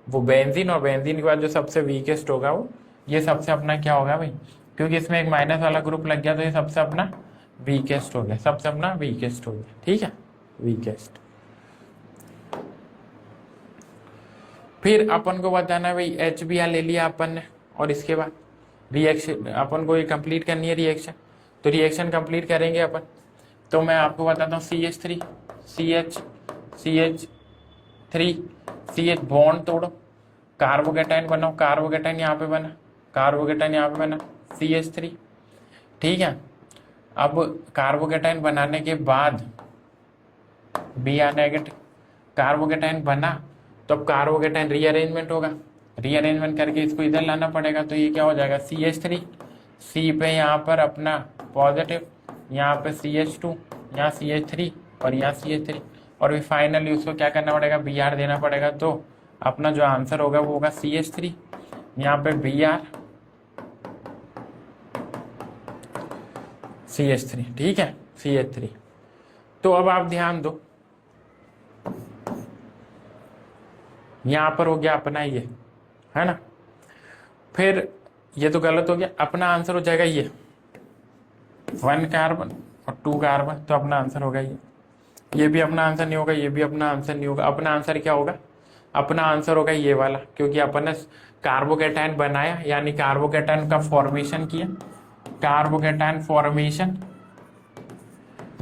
[SPEAKER 1] वो बेंजीन, और बेंजीन के बाद जो सबसे वीकेस्ट होगा वो ये सबसे अपना क्या होगा भाई, क्योंकि इसमें एक माइनस वाला ग्रुप लग गया तो ये सबसे अपना वीकेस्ट हो गया, सबसे अपना वीकेस्ट हो गया, ठीक है, वीकेस्ट। फिर अपन को बताना है भाई HBr ले लिया अपन ने, और इसके बाद रिएक्शन अपन को ये कंप्लीट करनी है रिएक्शन, तो रिएक्शन कंप्लीट करेंगे अपन। तो मैं आपको बताता हूँ CH3 CH बॉन्ड तोड़ो, कार्बोकेटाइन बनाओ, कार्बोकेटाइन यहाँ पे बना, कार्बोकेटाइन यहाँ पे बना, CH3, ठीक है। अब कार्बोकेटाइन बनाने के बाद Br नेगेटिव, कार्बोकेटाइन बना तो अब कार्बोकेटाइन रीअरेंजमेंट होगा, रीअरेंजमेंट करके इसको इधर लाना पड़ेगा, तो ये क्या हो जाएगा, CH3 सी पे यहाँ पर अपना पॉजिटिव, यहाँ पे CH2, यहाँ CH3 और यहाँ CH3, और फाइनली उसको क्या करना पड़ेगा, Br देना पड़ेगा। तो अपना जो आंसर होगा वो होगा CH3, यहाँ पे Br CH3, ठीक है, CH3। तो अब आप ध्यान दो, यहां पर हो गया अपना ये, है ना। फिर ये तो गलत हो गया, अपना आंसर हो जाएगा ये 1 कार्बन और 2 कार्बन, तो अपना आंसर होगा ये भी अपना आंसर नहीं होगा, ये भी अपना आंसर नहीं होगा। अपना आंसर क्या होगा, अपना आंसर होगा ये वाला, क्योंकि अपन ने कार्बोकेटायन बनाया, यानी कार्बोकेटायन का फॉर्मेशन किया, carbocation formation,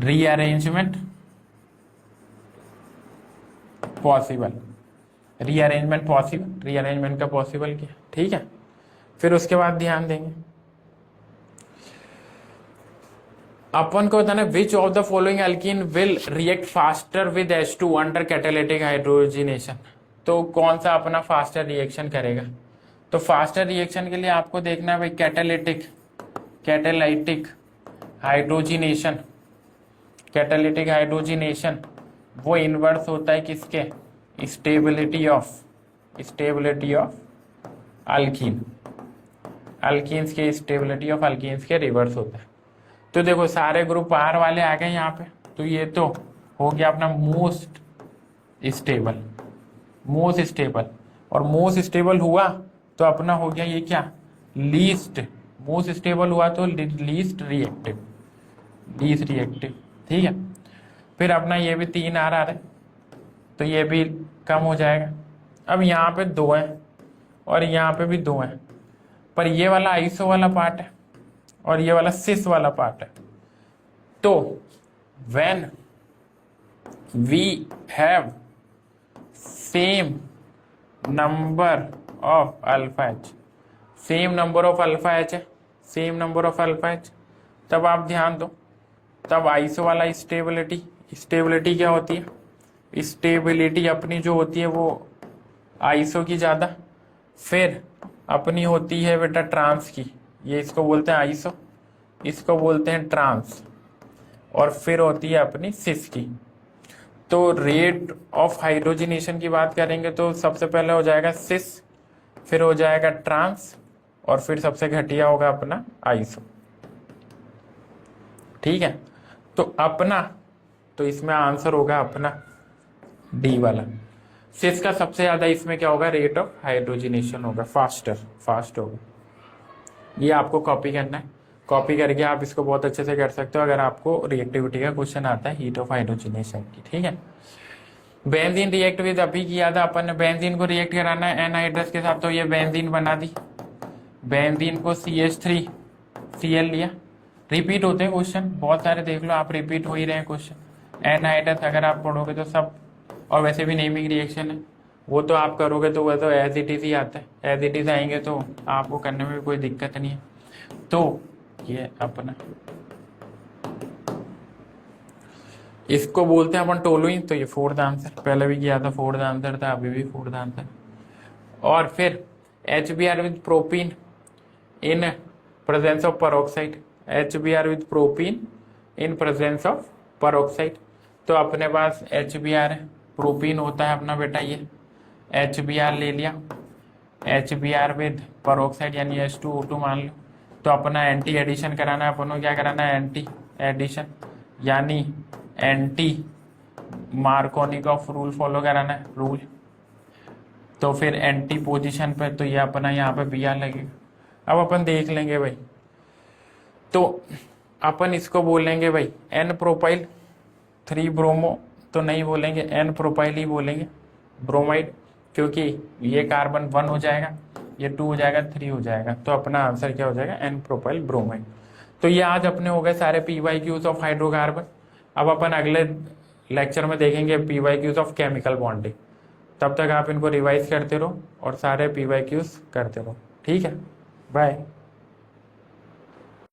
[SPEAKER 1] rearrangement possible, rearrangement possible, rearrangement का पॉसिबल किया, ठीक है। फिर उसके बाद ध्यान देंगे अपन को बताना विच of the following alkene will react faster with H2 under catalytic hydrogenation. तो कौन सा अपना फास्टर रिएक्शन करेगा, तो फास्टर रिएक्शन के लिए आपको देखना है भाई catalytic, catalytic hydrogenation, catalytic hydrogenation वो इनवर्स होता है किसके, स्टेबिलिटी ऑफ अल्कीन, अल्कीन्स के स्टेबिलिटी ऑफ अल्कीन्स के रिवर्स होता है। तो देखो सारे ग्रुप R वाले आ गए यहाँ पे, तो ये तो हो गया अपना मोस्ट स्टेबल, मोस्ट स्टेबल, और मोस्ट स्टेबल हुआ तो अपना हो गया ये क्या, लीस्ट, मोस्ट स्टेबल हुआ तो लीस्ट रिएक्टिव, लीस्ट रिएक्टिव, ठीक है। फिर अपना ये भी 3 आ रहा है, तो ये भी कम हो जाएगा। अब यहाँ पे 2 है और यहाँ पे भी 2 है, पर ये वाला आइसो वाला पार्ट है और ये वाला सिस वाला पार्ट है। तो when we have same number of alpha H, same number of alpha H है, same number of alpha H, तब आप ध्यान दो, तब आइसो वाला स्टेबिलिटी, स्टेबिलिटी क्या होती है, स्टेबिलिटी अपनी जो होती है वो आइसो की ज़्यादा, फिर अपनी होती है बेटा ट्रांस की, ये इसको बोलते हैं आइसो, इसको बोलते हैं ट्रांस, और फिर होती है अपनी सिस की। तो रेट ऑफ हाइड्रोजिनेशन की बात करेंगे तो सबसे पहले हो जाएगा सिस, फिर हो जाएगा ट्रांस, और फिर सबसे घटिया होगा अपना आइसो, ठीक है। तो अपना, तो इसमें आंसर होगा अपना डी वाला। सिस का सबसे ज्यादा इसमें क्या होगा, रेट ऑफ हाइड्रोजिनेशन होगा, फास्ट होगा। ये आपको कॉपी करना है, कॉपी करके आप इसको बहुत अच्छे से कर सकते हो अगर आपको रिएक्टिविटी का क्वेश्चन आता है हीट ऑफ हाइड्रोजिनेशन की, ठीक है। बेंजीन रिएक्ट विद, अभी किया था अपन ने, बेंजीन को रिएक्ट कराना है एनहाइड्रस के साथ, तो ये बेंजीन बना दी, बेंजीन को CH3Cl लिया। रिपीट होते हैं क्वेश्चन बहुत सारे, देख लो आप, रिपीट हो ही रहे हैं क्वेश्चन। एनहाइड्रस अगर आप पढ़ोगे तो सब, और वैसे भी नेमिंग रिएक्शन है वो तो आप करोगे तो वह तो एज इट इज ही आता है, एज इट इज आएंगे तो आपको करने में भी कोई दिक्कत नहीं है। तो ये अपना इसको बोलते हैं अपन टोलुइन, तो ये 4th आंसर, पहले भी किया था 4th आंसर था, अभी भी 4th आंसर। और फिर HBr with propene in presence of peroxide, HBr with propene in presence of peroxide, तो अपने पास HBr है, प्रोपीन होता है अपना बेटा ये, HBr ले लिया, HBr विद पेरोक्साइड यानी H2O2 मान लो, तो अपना एंटी एडिशन कराना है, अपन को क्या कराना है, एंटी एडिशन, यानी एंटी मार्कोनिकॉफ रूल फॉलो कराना है, रूल। तो फिर एंटी पोजीशन पे, तो ये अपना यहाँ पे Br लगेगा। अब अपन देख लेंगे भाई, तो अपन इसको बोलेंगे भाई N प्रोपाइल 3 ब्रोमो, तो नहीं बोलेंगे, N प्रोपाइल ही बोलेंगे, ब्रोमाइड, क्योंकि ये कार्बन 1 हो जाएगा, ये 2 हो जाएगा, 3 हो जाएगा, तो अपना आंसर क्या हो जाएगा, N प्रोपाइल ब्रोमाइड। तो ये आज अपने हो गए सारे PYQs ऑफ हाइड्रोकार्बन। अब अपन अगले लेक्चर में देखेंगे PYQs ऑफ केमिकल बॉन्डिंग। तब तक आप इनको रिवाइज करते रहो और सारे PYQs करते रहो, ठीक है, बाय।